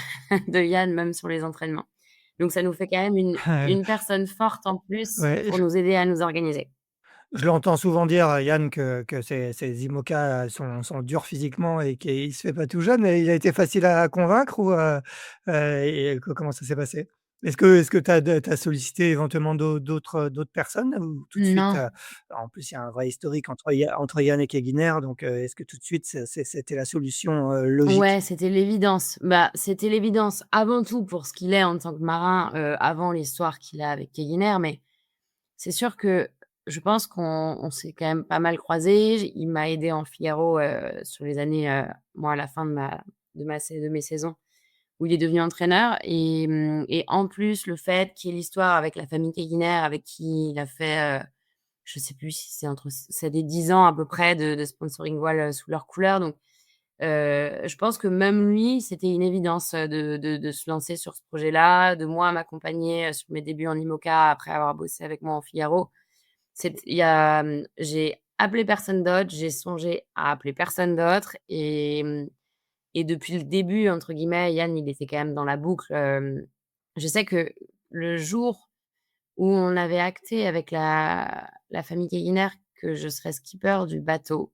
de Yann, même sur les entraînements. Donc ça nous fait quand même une personne forte en plus Ouais, pour nous aider à nous organiser. je l'entends souvent dire, Yann, que ces IMOCA sont durs physiquement et qu'il se fait pas tout jeune, et il a été facile à convaincre ou et comment ça s'est passé? Est-ce que tu as sollicité éventuellement d'autres personnes ou tout de suite, Non. en plus, il y a un vrai historique entre Yann et Keguiner, donc est-ce que tout de suite c'était la solution, logique? Ouais, c'était l'évidence. Bah, c'était l'évidence avant tout pour ce qu'il est en tant que marin, avant l'histoire qu'il a avec Keguiner, mais c'est sûr que je pense qu'on s'est quand même pas mal croisés. Il m'a aidé en Figaro, sur les années, moi, à la fin de mes saisons où il est devenu entraîneur et en plus, le fait qu'il y ait l'histoire avec la famille Keguiner avec qui il a fait, je sais plus si c'est des 10 ans à peu près de sponsoring voile, sous leurs couleurs donc je pense que même lui, c'était une évidence, de se lancer sur ce projet-là, de moi m'accompagner, sur mes débuts en IMOCA après avoir bossé avec moi en Figaro. J'ai appelé personne d'autre, j'ai songé à appeler personne d'autre et depuis le début, entre guillemets, Yann, il était quand même dans la boucle, je sais que le jour où on avait acté avec la famille Keguiner que je serais skipper du bateau,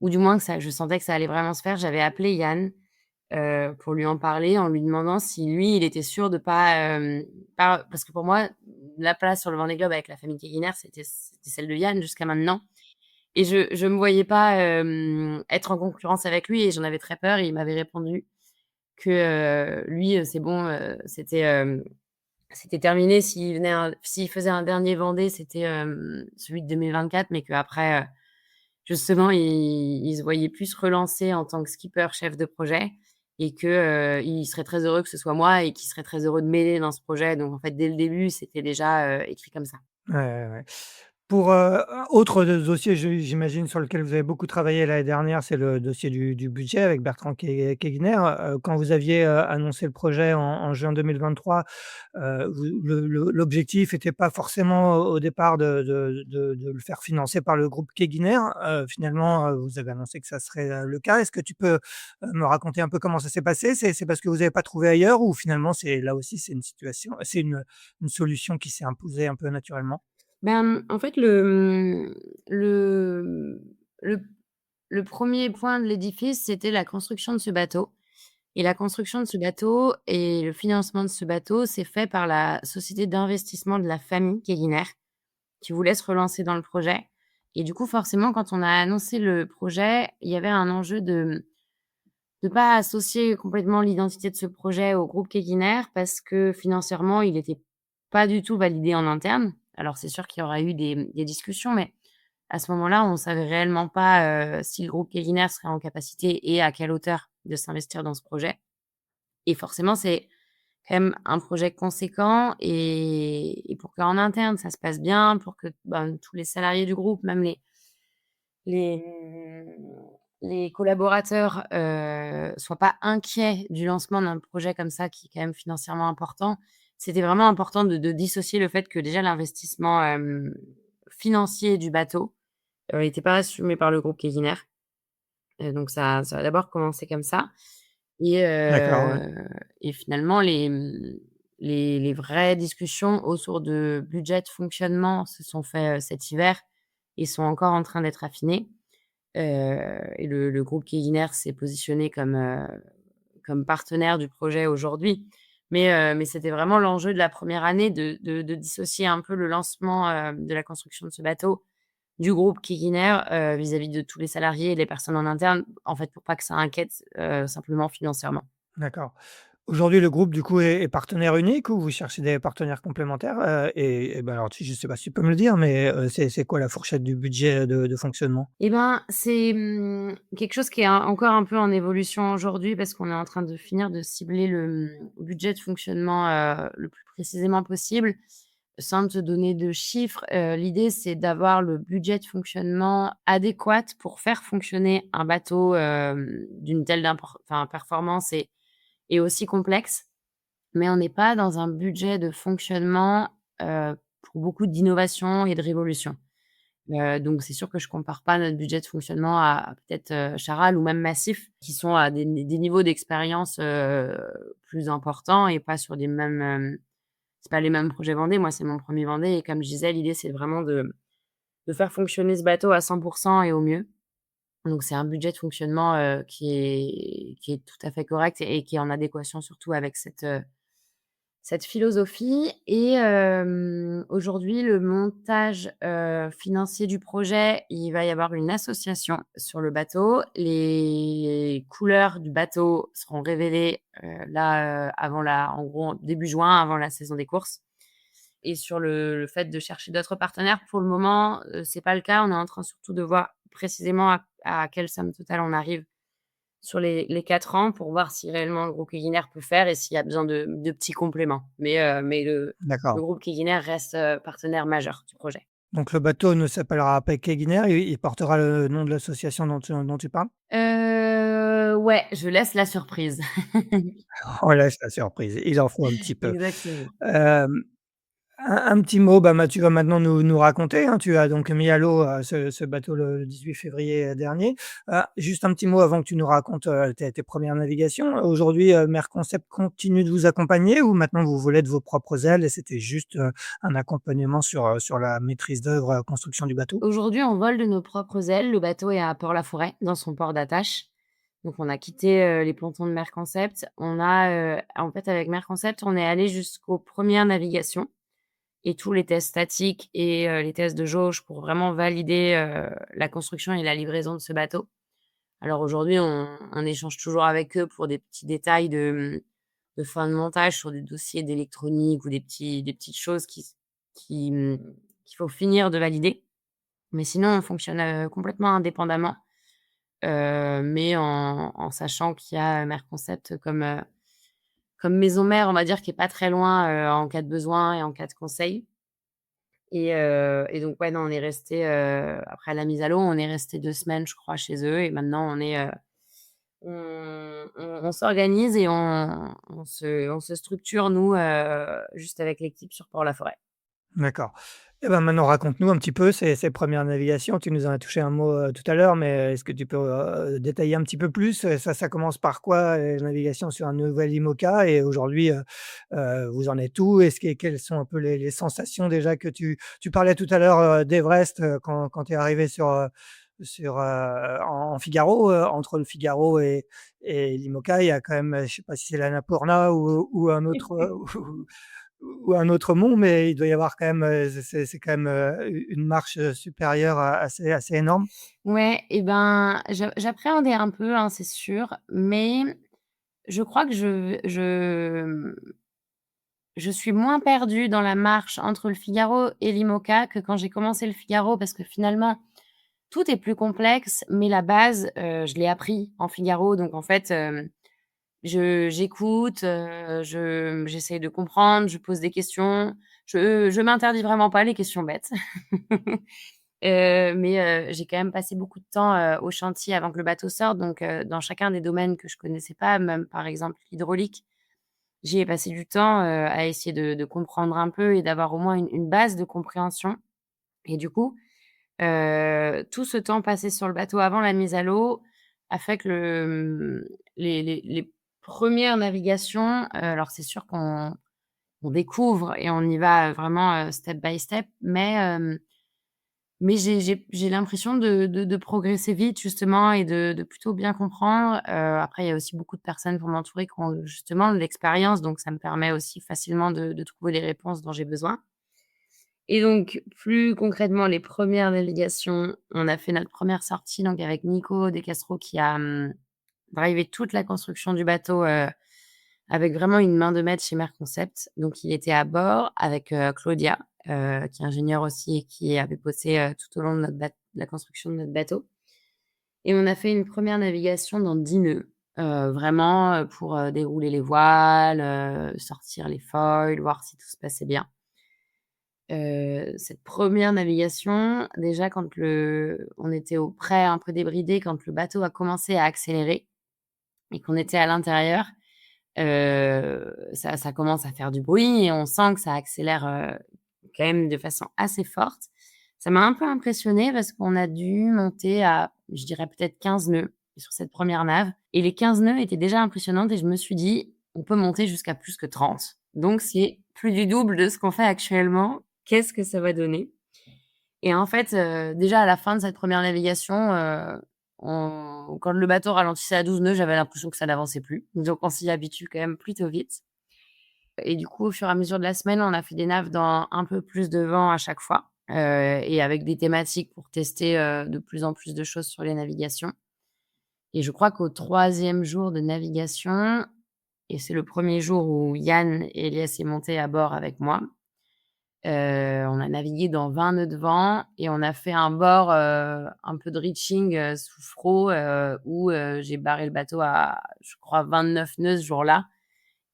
ou du moins que ça je sentais que ça allait vraiment se faire, j'avais appelé Yann, pour lui en parler, en lui demandant si lui, il était sûr de pas, pas parce que pour moi, la place sur le Vendée Globe avec la famille Keguiner, c'était celle de Yann jusqu'à maintenant et je me voyais pas, être en concurrence avec lui et j'en avais très peur et il m'avait répondu que, lui, c'est bon, c'était terminé. S'il faisait un dernier Vendée, c'était, celui de 2024, mais qu'après, justement, il se voyait plus relancer en tant que skipper chef de projet et que, il serait très heureux que ce soit moi et qu'il serait très heureux de m'aider dans ce projet. Donc en fait, dès le début, c'était déjà, écrit comme ça. Ouais, ouais, ouais. Pour, autre dossier, j'imagine, sur lequel vous avez beaucoup travaillé l'année dernière, c'est le dossier du budget avec Bertrand Keguiner. Quand vous aviez, annoncé le projet en juin 2023, vous l'objectif était pas forcément au départ de le faire financer par le groupe Keguiner. Finalement, vous avez annoncé que ça serait, le cas. Est-ce que tu peux, me raconter un peu comment ça s'est passé? C'est parce que vous avez pas trouvé ailleurs ou finalement c'est là aussi c'est une solution qui s'est imposée un peu naturellement? Ben, en fait, le le 1er point de l'édifice, c'était la construction de ce bateau et la construction de ce bateau et le financement de ce bateau, c'est fait par la société d'investissement de la famille Keguiner, qui voulait se relancer dans le projet et du coup, forcément, quand on a annoncé le projet, il y avait un enjeu de pas associer complètement l'identité de ce projet au groupe Keguiner parce que financièrement, il était pas du tout validé en interne. Alors c'est sûr qu'il y aura eu des discussions, mais À ce moment-là, on savait réellement pas, si le groupe Keguiner serait en capacité et à quelle hauteur de s'investir dans ce projet et forcément, c'est quand même un projet conséquent et pour qu'en interne, ça se passe bien, pour que, ben, tous les salariés du groupe, même les, les collaborateurs, soient pas inquiets du lancement d'un projet comme ça qui est quand même financièrement important. C'était vraiment important de dissocier le fait que déjà l'investissement, financier du bateau, était pas assumé par le groupe Keguiner. Donc ça a d'abord commencé comme ça et D'accord, ouais. heu et finalement les vraies discussions autour de budget de fonctionnement se sont fait, cet hiver et sont encore en train d'être affinées. Et le groupe Keguiner s'est positionné comme partenaire du projet aujourd'hui. Mais c'était vraiment l'enjeu de la première année de dissocier un peu le lancement, de la construction de ce bateau du groupe Keguiner, vis-à-vis de tous les salariés et les personnes en interne, en fait, pour pas que ça inquiète, simplement financièrement. D'accord. Aujourd'hui, le groupe, du coup, est partenaire unique ou vous cherchez des partenaires complémentaires? Et bah, alors, je ne sais pas si tu peux me le dire, mais c'est quoi la fourchette du budget de fonctionnement? Eh ben, c'est, quelque chose qui est encore un peu en évolution aujourd'hui parce qu'on est en train de finir de cibler le, budget de fonctionnement, le plus précisément possible. Sans te donner de chiffres, l'idée, c'est d'avoir le budget de fonctionnement adéquat pour faire fonctionner un bateau, d'une telle performance et aussi complexe. Mais on n'est pas dans un budget de fonctionnement, pour beaucoup d'innovation et de révolution. Donc c'est sûr que je compare pas notre budget de fonctionnement à peut-être, Charal ou même Massif, qui sont à des niveaux d'expérience, plus importants et pas sur des mêmes, c'est pas les mêmes projets Vendée. Moi, c'est mon premier Vendée et comme je disais, l'idée, c'est vraiment de faire fonctionner ce bateau à 100 et au mieux. Donc c'est un budget de fonctionnement, qui est tout à fait correct et qui est en adéquation surtout avec cette philosophie et aujourd'hui, le montage, financier du projet, il va y avoir une association sur le bateau. Les couleurs du bateau seront révélées, là, avant la en gros, début juin, avant la saison des courses et sur le fait de chercher d'autres partenaires, pour le moment, c'est pas le cas. On est en train surtout de voir précisément à quelle somme totale on arrive sur les 4 ans pour voir si réellement le groupe Keguiner peut faire et s'il y a besoin de petits compléments. Mais le D'accord. groupe Keguiner reste, partenaire majeur du projet. Donc le bateau ne s'appellera pas Keguiner, il portera le nom de l'association dont tu parles? Ouais, je laisse la surprise. On laisse la surprise, il en faut un petit peu. Exactement. Hem un petit mot, bah, tu vas maintenant nous raconter, hein. Tu as donc mis à l'eau, ce bateau le 18 février dernier. Juste un petit mot avant que tu nous racontes, tes 1res navigations. Aujourd'hui, Merconcept continue de vous accompagner ou maintenant vous volez de vos propres ailes et c'était juste, un accompagnement sur la maîtrise d'œuvre, construction du bateau? Aujourd'hui, on vole de nos propres ailes. Le bateau est à Port-la-Forêt, dans son port d'attache. Donc on a quitté, les pontons de Merconcept. On a, en fait, avec Merconcept, on est allé jusqu'aux premières navigations et tous les tests statiques et les tests de jauge pour vraiment valider, la construction et la livraison de ce bateau. Alors aujourd'hui, on échange toujours avec eux pour des petits détails de fin de montage sur des dossiers d'électronique ou des petites choses qui, qu'il faut finir de valider. Mais sinon, on fonctionne, complètement indépendamment, mais en sachant qu'il y a Merconcept comme maison mère, on va dire, qui est pas très loin, en cas de besoin et en cas de conseil. Et donc ouais, non, on est resté, après la mise à l'eau, on est resté 2 semaines, je crois, chez eux et maintenant on s'organise et on se structure nous, juste avec l'équipe sur Port-la-Forêt. D'accord. Et ben, maintenant raconte-nous un petit peu ces 1res navigations. Tu nous en as touché un mot, tout à l'heure, mais est-ce que tu peux, détailler un petit peu plus? Ça commence par quoi, les navigations sur un nouvel IMOCA et aujourd'hui, vous en êtes où? Est-ce que quelles sont un peu les sensations déjà que tu parlais tout à l'heure, d'Everest, quand tu es arrivé en Figaro, entre le Figaro et l'IMOCA, il y a quand même, je sais pas si c'est l'Annapurna ou un autre, ou un autre mont, mais il doit y avoir quand même, c'est quand même, une marche, supérieure assez énorme? Ouais et ben, j'appréhendais un peu, hein, c'est sûr, mais je crois que je suis moins perdue dans la marche entre le Figaro et l'IMOCA que quand j'ai commencé le Figaro parce que finalement, tout est plus complexe, mais la base, je l'ai appris en Figaro donc en fait, j'écoute, j'essaie de comprendre, je pose des questions. Je m'interdis vraiment pas les questions bêtes. Mais j'ai quand même passé beaucoup de temps, au chantier avant que le bateau sorte donc dans chacun des domaines que je connaissais pas, même par exemple l'hydraulique, j'y ai passé du temps, à essayer de comprendre un peu et d'avoir au moins une base de compréhension et du coup, tout ce temps passé sur le bateau avant la mise à l'eau a fait que les 1res navigations, alors c'est sûr qu'on découvre et on y va vraiment, step by step, mais j'ai l'impression de progresser vite justement et de plutôt bien comprendre. Après il y a aussi beaucoup de personnes pour m'entourer qui ont justement de l'expérience, donc ça me permet aussi facilement de trouver les réponses dont j'ai besoin. Et donc plus concrètement, les 1res navigations, on a fait notre 1re sortie donc avec Nico De Castro qui a, drivé toute la construction du bateau, avec vraiment une main de maître chez Merconcept. Donc il était à bord avec, Claudia, qui est ingénieure aussi et qui avait bossé, tout au long de la construction de notre bateau et on a fait une 1re navigation dans 10 nœuds, vraiment, pour, dérouler les voiles, sortir les foils, voir si tout se passait bien. Cette 1re navigation, déjà quand on était au près un peu débridé, quand le bateau a commencé à accélérer et qu'on était à l'intérieur, ça commence à faire du bruit et on sent que ça accélère, quand même de façon assez forte. Ça m'a un peu impressionnée parce qu'on a dû monter à, je dirais peut-être 15 nœuds sur cette 1re nave et les 15 nœuds étaient déjà impressionnantes et je me suis dit: «On peut monter jusqu'à plus que 30». Donc c'est plus du double de ce qu'on fait actuellement. Qu'est-ce que ça va donner? Et en fait, déjà à la fin de cette 1re navigation, quand le bateau ralentissait à 12 nœuds, j'avais l'impression que ça n'avançait plus. Donc on s'y habitue quand même plutôt vite. Et du coup, au fur et à mesure de la semaine, on a fait des naves dans un peu plus de vent à chaque fois, et avec des thématiques pour tester, de plus en plus de choses sur les navigations. Et je crois qu'au 3e jour de navigation et c'est le 1er jour où Yann Eliès est monté à bord avec moi, on a navigué dans 20 nœuds de vent et on a fait un bord, un peu de reaching, sous Fro, où, j'ai barré le bateau à, je crois, 29 nœuds ce jour-là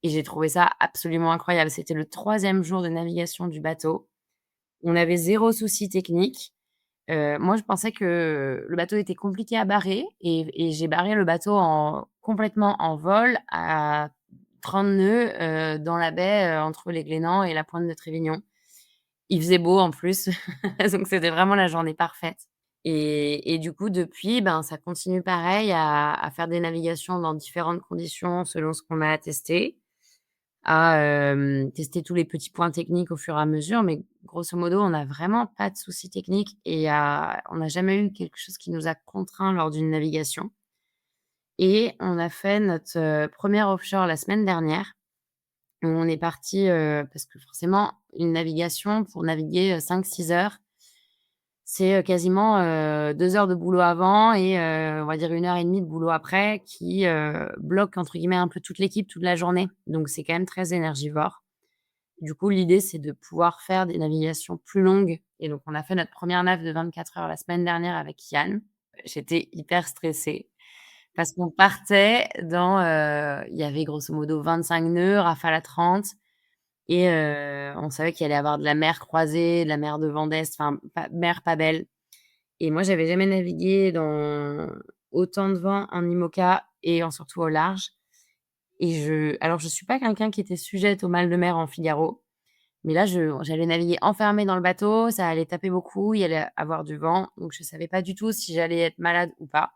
et j'ai trouvé ça absolument incroyable. C'était le 3e jour de navigation du bateau. On avait 0 souci technique. Moi, je pensais que le bateau était compliqué à barrer et j'ai barré le bateau complètement en vol à 30 nœuds, dans la baie, entre les Glénans et la pointe de Trévignon. Il faisait beau en plus, donc c'était vraiment la journée parfaite et du coup depuis, ben, ça continue pareil à faire des navigations dans différentes conditions selon ce qu'on a à tester, tester tous les petits points techniques au fur et à mesure, mais grosso modo, on n'a vraiment pas de soucis techniques et on n'a jamais eu quelque chose qui nous a contraints lors d'une navigation et on a fait notre, 1re offshore la semaine dernière. On est parti, parce que forcément une navigation pour naviguer, 5-6 heures, c'est, quasiment, 2 heures de boulot avant et on va dire 1 heure et demie de boulot après qui, bloque entre guillemets un peu toute l'équipe toute la journée. Donc c'est quand même très énergivore. Du coup, l'idée, c'est de pouvoir faire des navigations plus longues et donc on a fait notre 1re nave de 24 heures la semaine dernière avec Yann. J'étais hyper stressée parce qu'on partait dans, il y avait grosso modo 25 nœuds, rafale à 30 et on savait qu'il allait y avoir de la mer croisée, de la mer de vent d'est, enfin mer pas belle et moi, j'avais jamais navigué dans autant de vent en IMOCA et en surtout au large et alors je suis pas quelqu'un qui était sujette au mal de mer en Figaro, mais là, j'allais naviguer enfermée dans le bateau, ça allait taper beaucoup, il allait avoir du vent, donc je savais pas du tout si j'allais être malade ou pas.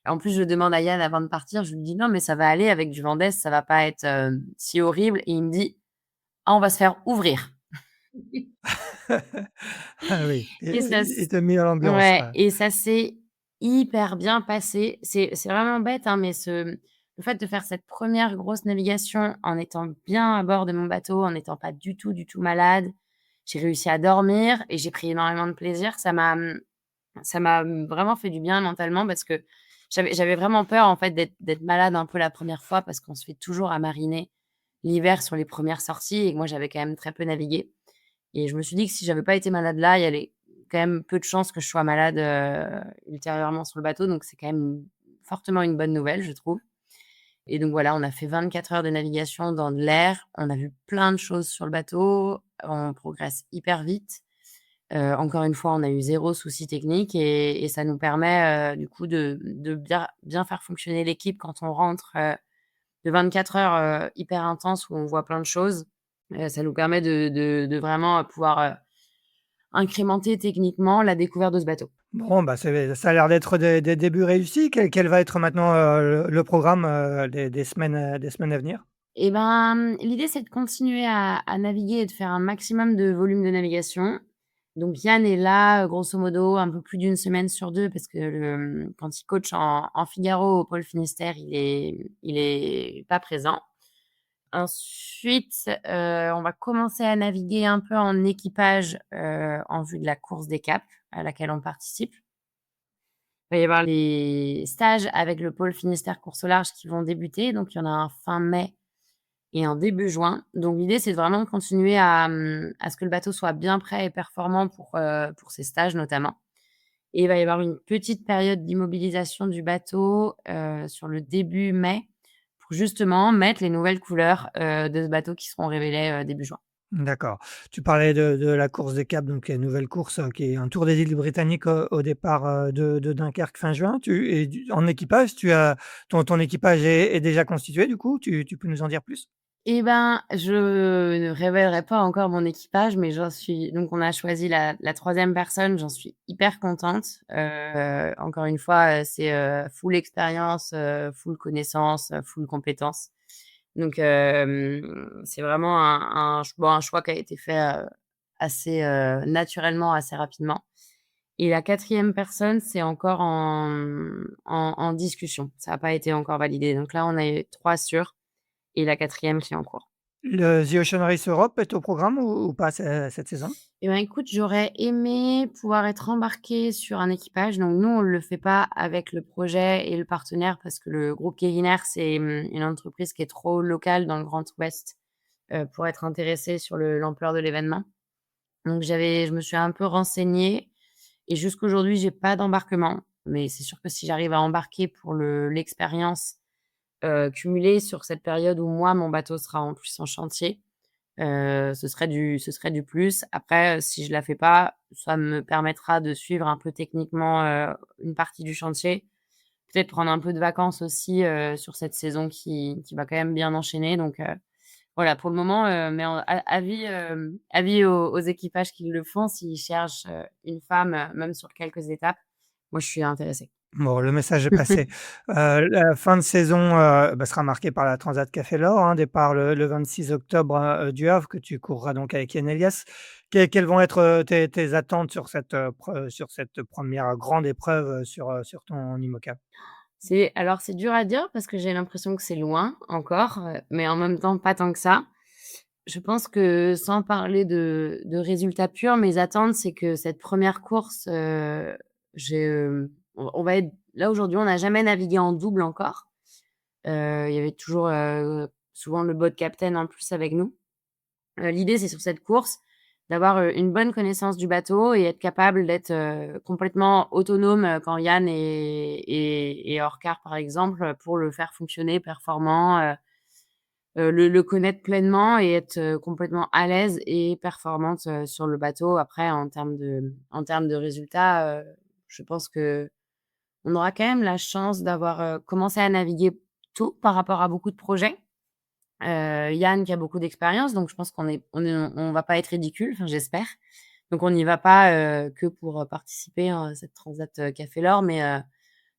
En plus, je demande à Yann avant de partir, je lui dis: «Non, mais ça va aller avec du vent d'est, ça va pas être, si horrible» et il me dit: «Ah, on va se faire ouvrir». Ah oui, Et ça il s t'a mis à l'ambiance, Ouais quoi. et ça s'est hyper bien passé. C'est vraiment bête, hein, mais le fait de faire cette 1re grosse navigation en étant bien à bord de mon bateau, en n'étant pas du tout, du tout malade, j'ai réussi à dormir et j'ai pris énormément de plaisir. Ça m'a vraiment fait du bien mentalement parce que j'avais vraiment peur, en fait, d'être malade un peu la 1re fois parce qu'on se fait toujours amariner l'hiver sur les premières sorties et que moi j'avais quand même très peu navigué et je me suis dit que si j'avais pas été malade là, il y avait quand même peu de chances que je sois malade, ultérieurement sur le bateau, donc c'est quand même fortement une bonne nouvelle, je trouve. Et donc voilà, on a fait 24 heures de navigation dans de l'air. On a vu plein de choses sur le bateau. On progresse hyper vite. Encore une fois, on a eu zéro souci technique et ça nous permet, du coup de bien faire fonctionner l'équipe quand on rentre, de 24 heures, hyper intenses où on voit plein de choses. Ça nous permet de vraiment, pouvoir, incrémenter techniquement la découverte de ce bateau. Bon, bah, ça a l'air d'être des débuts réussis. Quel va être maintenant, le programme, des semaines à venir? Et ben, l'idée, c'est de continuer à naviguer et de faire un maximum de volume de navigation. Donc Yann est là, grosso modo, un peu plus d'une semaine sur 2 parce que quand il coach en Figaro au pôle Finistère, il est pas présent. Ensuite, on va commencer à naviguer un peu en équipage, en vue de la course des caps à laquelle on participe. Il va y avoir les stages avec le pôle Finistère course au large qui vont débuter, donc il y en a un fin mai et en début juin. Donc l'idée, c'est vraiment de continuer à ce que le bateau soit bien prêt et performant pour ces stages notamment. Et il va y avoir une petite période d'immobilisation du bateau, sur le début mai pour justement mettre les nouvelles couleurs, de ce bateau qui seront révélées, début juin. D'accord. Tu parlais de la course des Caps, donc il y a une nouvelle course, qui est un tour des îles Britanniques au départ, de Dunkerque fin juin. En équipage, ton équipage est déjà constitué du coup? Tu peux nous en dire plus? Eh ben, je ne révélerai pas encore mon équipage, mais j'en suis donc on a choisi la 3e personne, j'en suis hyper contente. Encore une fois, c'est, full expérience, full connaissance, full compétence. Donc c'est vraiment un choix qui a été fait, assez, naturellement, assez rapidement et la 4e personne, c'est encore en discussion. Ça a pas été encore validé. Donc là, on a eu 3 sûrs et la 4e qui est en cours. Le The Ocean Race Europe est au programme ou pas cette saison? Eh ben, écoute, j'aurais aimé pouvoir être embarquée sur un équipage. Donc nous, on le fait pas avec le projet et le partenaire parce que le groupe Keguiner, c'est, une entreprise qui est trop locale dans le Grand Ouest, pour être intéressée sur l'ampleur de l'événement. Donc je me suis un peu renseignée et jusqu'aujourd'hui, j'ai pas d'embarquement. Mais c'est sûr que si j'arrive à embarquer pour l'expérience, cumulée sur cette période où moi, mon bateau sera en plus en chantier, ce serait du plus. Après, si je la fais pas, ça me permettra de suivre un peu techniquement, une partie du chantier. Peut-être prendre un peu de vacances aussi, sur cette saison qui va quand même bien enchaîner donc voilà pour le moment, mais avis aux équipages qui le font, s'ils cherchent, une femme, même sur quelques étapes, moi je suis intéressée. Bon, le message est passé. La fin de saison, bah, sera marquée par la Transat Café L'Or, hein, départ le 26 octobre, du Havre que tu courras donc avec Yann Elias. Quelles vont être, tes attentes sur cette première grande épreuve, sur ton IMOCA? C'est dur à dire parce que j'ai l'impression que c'est loin encore, mais en même temps pas tant que ça. Je pense que sans parler de résultats purs, mes attentes, c'est que cette première course, on va être là aujourd'hui, on n'a jamais navigué en double encore. Il y avait toujours, souvent le boat captain en plus avec nous. L'idée, c'est sur cette course d'avoir, une bonne connaissance du bateau et être capable d'être, complètement autonome, quand Yann est hors quart, par exemple, pour le faire fonctionner performant, le connaître pleinement et être, complètement à l'aise et performante, sur le bateau. Après en termes de résultats, je pense qu'on aura quand même la chance d'avoir, commencé à naviguer tôt par rapport à beaucoup de projets. Yann qui a beaucoup d'expérience, donc je pense on va pas être ridicule, enfin j'espère. Donc on n'y va pas, que pour, participer, à cette transat, Café L'Or, mais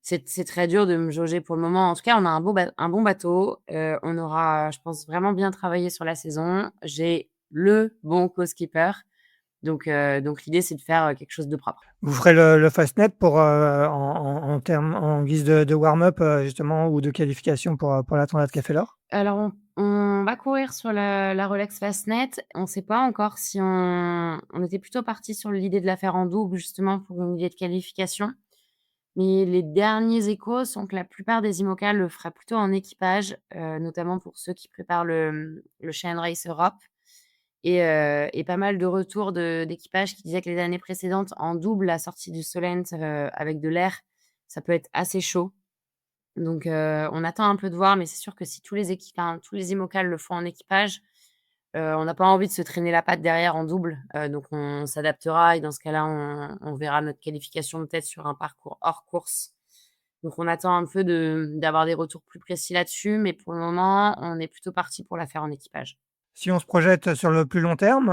c'est très dur de me jauger pour le moment. En tout cas, on a un bon bateau, on aura, je pense, vraiment bien travaillé sur la saison. J'ai le bon co-skipper, donc l'idée, c'est de faire, quelque chose de propre. Vous ferez le Fastnet pour, en guise de warm-up, justement ou de qualification pour la Transat Café L'Or? Alors on va courir sur la Rolex Fastnet. On sait pas encore si on était plutôt parti sur l'idée de la faire en double justement pour une idée de qualification. Mais les derniers échos sont que la plupart des IMOCA le feraient plutôt en équipage, notamment pour ceux qui préparent le Challenge Race Europe et pas mal de retours d'équipage qui disaient que les années précédentes, en double, la sortie du Solent, avec de l'air, ça peut être assez chaud. Donc on attend un peu de voir, mais c'est sûr que si tous les IMOCA le font en équipage, on n'a pas envie de se traîner la patte derrière en double, donc on s'adaptera et dans ce cas-là, on verra notre qualification peut-être sur un parcours hors course. Donc on attend un peu d'avoir des retours plus précis là-dessus, mais pour le moment, on est plutôt parti pour la faire en équipage. Si on se projette sur le plus long terme,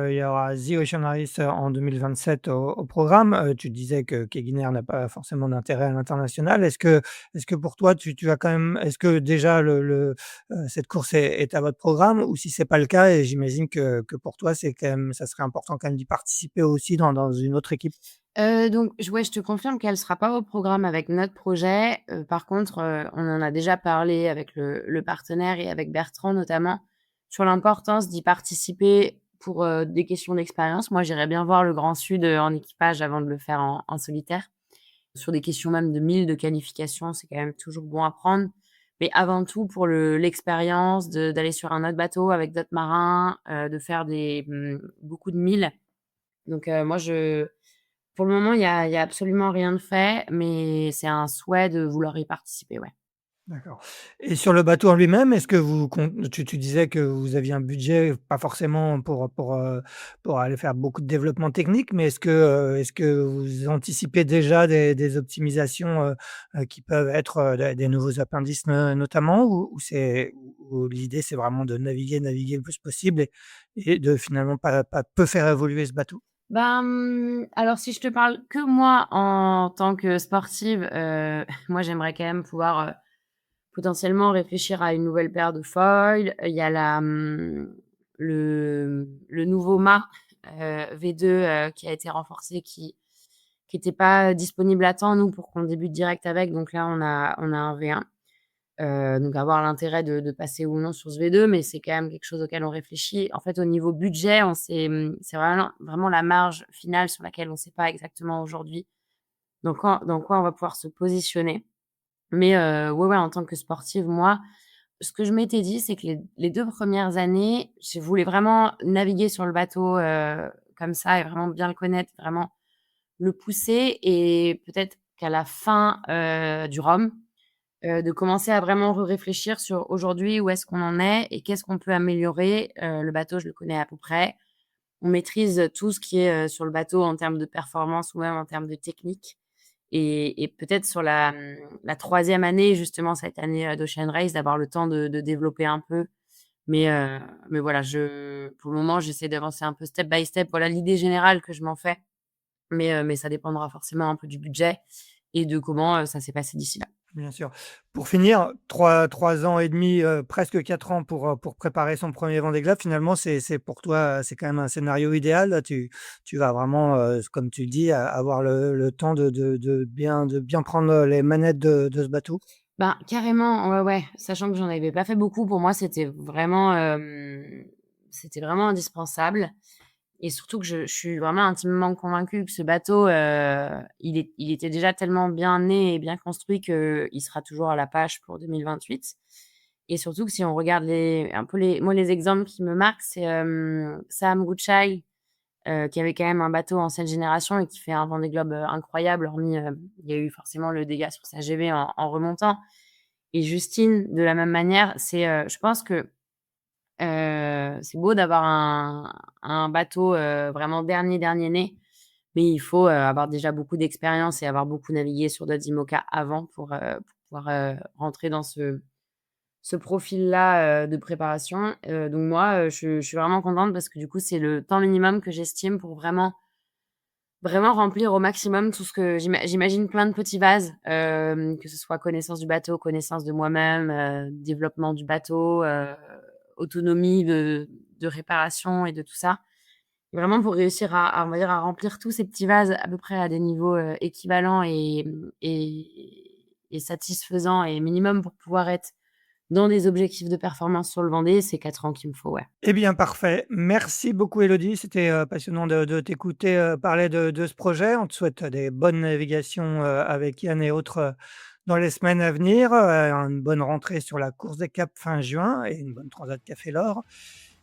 il y aura The Ocean Race en 2027 au programme. Tu disais que Keguiner n'a pas forcément d'intérêt à l'international. Est-ce que pour toi, tu as quand même est-ce que déjà cette course est à votre programme? Ou si c'est pas le cas, et j'imagine que pour toi, c'est quand même ça serait important quand même d'y participer aussi dans une autre équipe? Donc ouais, je te confirme qu'elle sera pas au programme avec notre projet. Par contre, on en a déjà parlé avec le partenaire et avec Bertrand notamment, sur l'importance d'y participer pour, des questions d'expérience. Moi, j'irais bien voir le Grand Sud, en équipage avant de le faire en solitaire. Sur des questions même de 1000 de qualification, c'est quand même toujours bon à prendre. Mais avant tout pour l'expérience d'aller sur un autre bateau avec d'autres marins, de faire beaucoup de 1000. Donc, moi je pour le moment, il y a absolument rien de fait, mais c'est un souhait de vouloir y participer, ouais. D'accord, et sur le bateau en lui-même, est-ce que tu disais que vous aviez un budget, pas forcément pour aller faire beaucoup de développement technique, mais est-ce que vous anticipez déjà des optimisations, qui peuvent être, des nouveaux appendices notamment? Ou l'idée, c'est vraiment de naviguer le plus possible et de finalement pas peu faire évoluer ce bateau? Alors si je te parle que moi en tant que sportive, moi j'aimerais quand même pouvoir, potentiellement réfléchir à une nouvelle paire de foils. Il y a le nouveau mât, V2, qui a été renforcé, qui était pas disponible à temps, nous, pour qu'on débute direct avec. Donc là, on a un V1. Donc avoir l'intérêt de passer ou non sur ce V2, mais c'est quand même quelque chose auquel on réfléchit. En fait, au niveau budget, c'est vraiment la marge finale sur laquelle on ne sait pas exactement aujourd'hui dans quoi on va pouvoir se positionner. Mais ouais, ouais, en tant que sportive, moi, ce que je m'étais dit, c'est que les 2 premières années, je voulais vraiment naviguer sur le bateau, comme ça et vraiment bien le connaître, vraiment le pousser et peut-être qu'à la fin, du Rhum, de commencer à vraiment réfléchir sur aujourd'hui où est-ce qu'on en est et qu'est-ce qu'on peut améliorer. Le bateau, je le connais à peu près. On maîtrise tout ce qui est, sur le bateau en termes de performance ou même en termes de technique et peut-être sur la 3e année, justement cette année, d'Ocean Race, d'avoir le temps de développer un peu. Mais voilà, pour le moment, j'essaie d'avancer un peu step by step. Voilà l'idée générale que je m'en fais, mais ça dépendra forcément un peu du budget et de comment, ça s'est passé d'ici là. Bien sûr. Pour finir, trois ans et demi, presque 4 ans pour préparer son premier Vendée Globe, finalement, c'est pour toi, c'est quand même un scénario idéal. Tu vas vraiment, comme tu le dis, avoir le temps de bien prendre les manettes de ce bateau? Ben, carrément, ouais, ouais, sachant que j'en avais pas fait beaucoup, pour moi, c'était vraiment indispensable et surtout que je suis vraiment intimement convaincue que ce bateau, il était déjà tellement bien né et bien construit qu'il sera toujours à la page pour 2028 et surtout que si on regarde les exemples qui me marquent, c'est, Sam Goodchild, qui avait quand même un bateau ancienne génération et qui fait un Vendée Globe, incroyable hormis, il y a eu forcément le dégât sur sa GV en remontant. Et Justine, de la même manière, je pense que, c'est beau d'avoir un bateau, vraiment dernier né, mais il faut, avoir déjà beaucoup d'expérience et avoir beaucoup navigué sur d'autres IMOCA avant pour pouvoir, rentrer dans ce profil-là, de préparation. Donc moi, je suis vraiment contente parce que du coup, c'est le temps minimum que j'estime pour vraiment remplir au maximum tout ce que j'imagine plein de petits vases, que ce soit connaissance du bateau, connaissance de moi-même, développement du bateau, autonomie de réparation et de tout ça. Vraiment pour réussir on va dire, à remplir tous ces petits vases à peu près à des niveaux, équivalents et satisfaisants et minimum pour pouvoir être dans des objectifs de performance sur le Vendée, c'est 4 ans qu'il me faut, ouais. Eh bien, parfait. Merci beaucoup, Élodie. C'était, passionnant de t'écouter, parler de ce projet. On te souhaite des bonnes navigations, avec Yann et autres, dans les semaines à venir, une bonne rentrée sur la course des Caps fin juin et une bonne transat Café L'Or.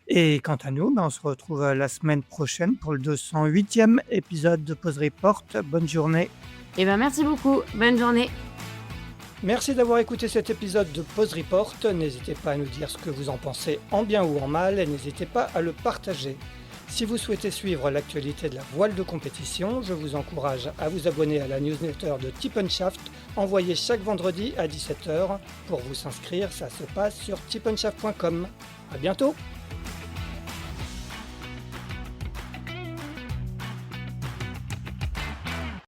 Et quant à nous, ben, on se retrouve, la semaine prochaine pour le 208e épisode de Pause Report. Bonne journée. Eh ben, merci beaucoup. Bonne journée. Merci d'avoir écouté cet épisode de Pause Report. N'hésitez pas à nous dire ce que vous en pensez en bien ou en mal et n'hésitez pas à le partager. Si vous souhaitez suivre l'actualité de la voile de compétition, je vous encourage à vous abonner à la newsletter de Tip & Shaft, envoyée chaque vendredi à 17 h. Pour vous inscrire, ça se passe sur tipandshaft.com. À bientôt!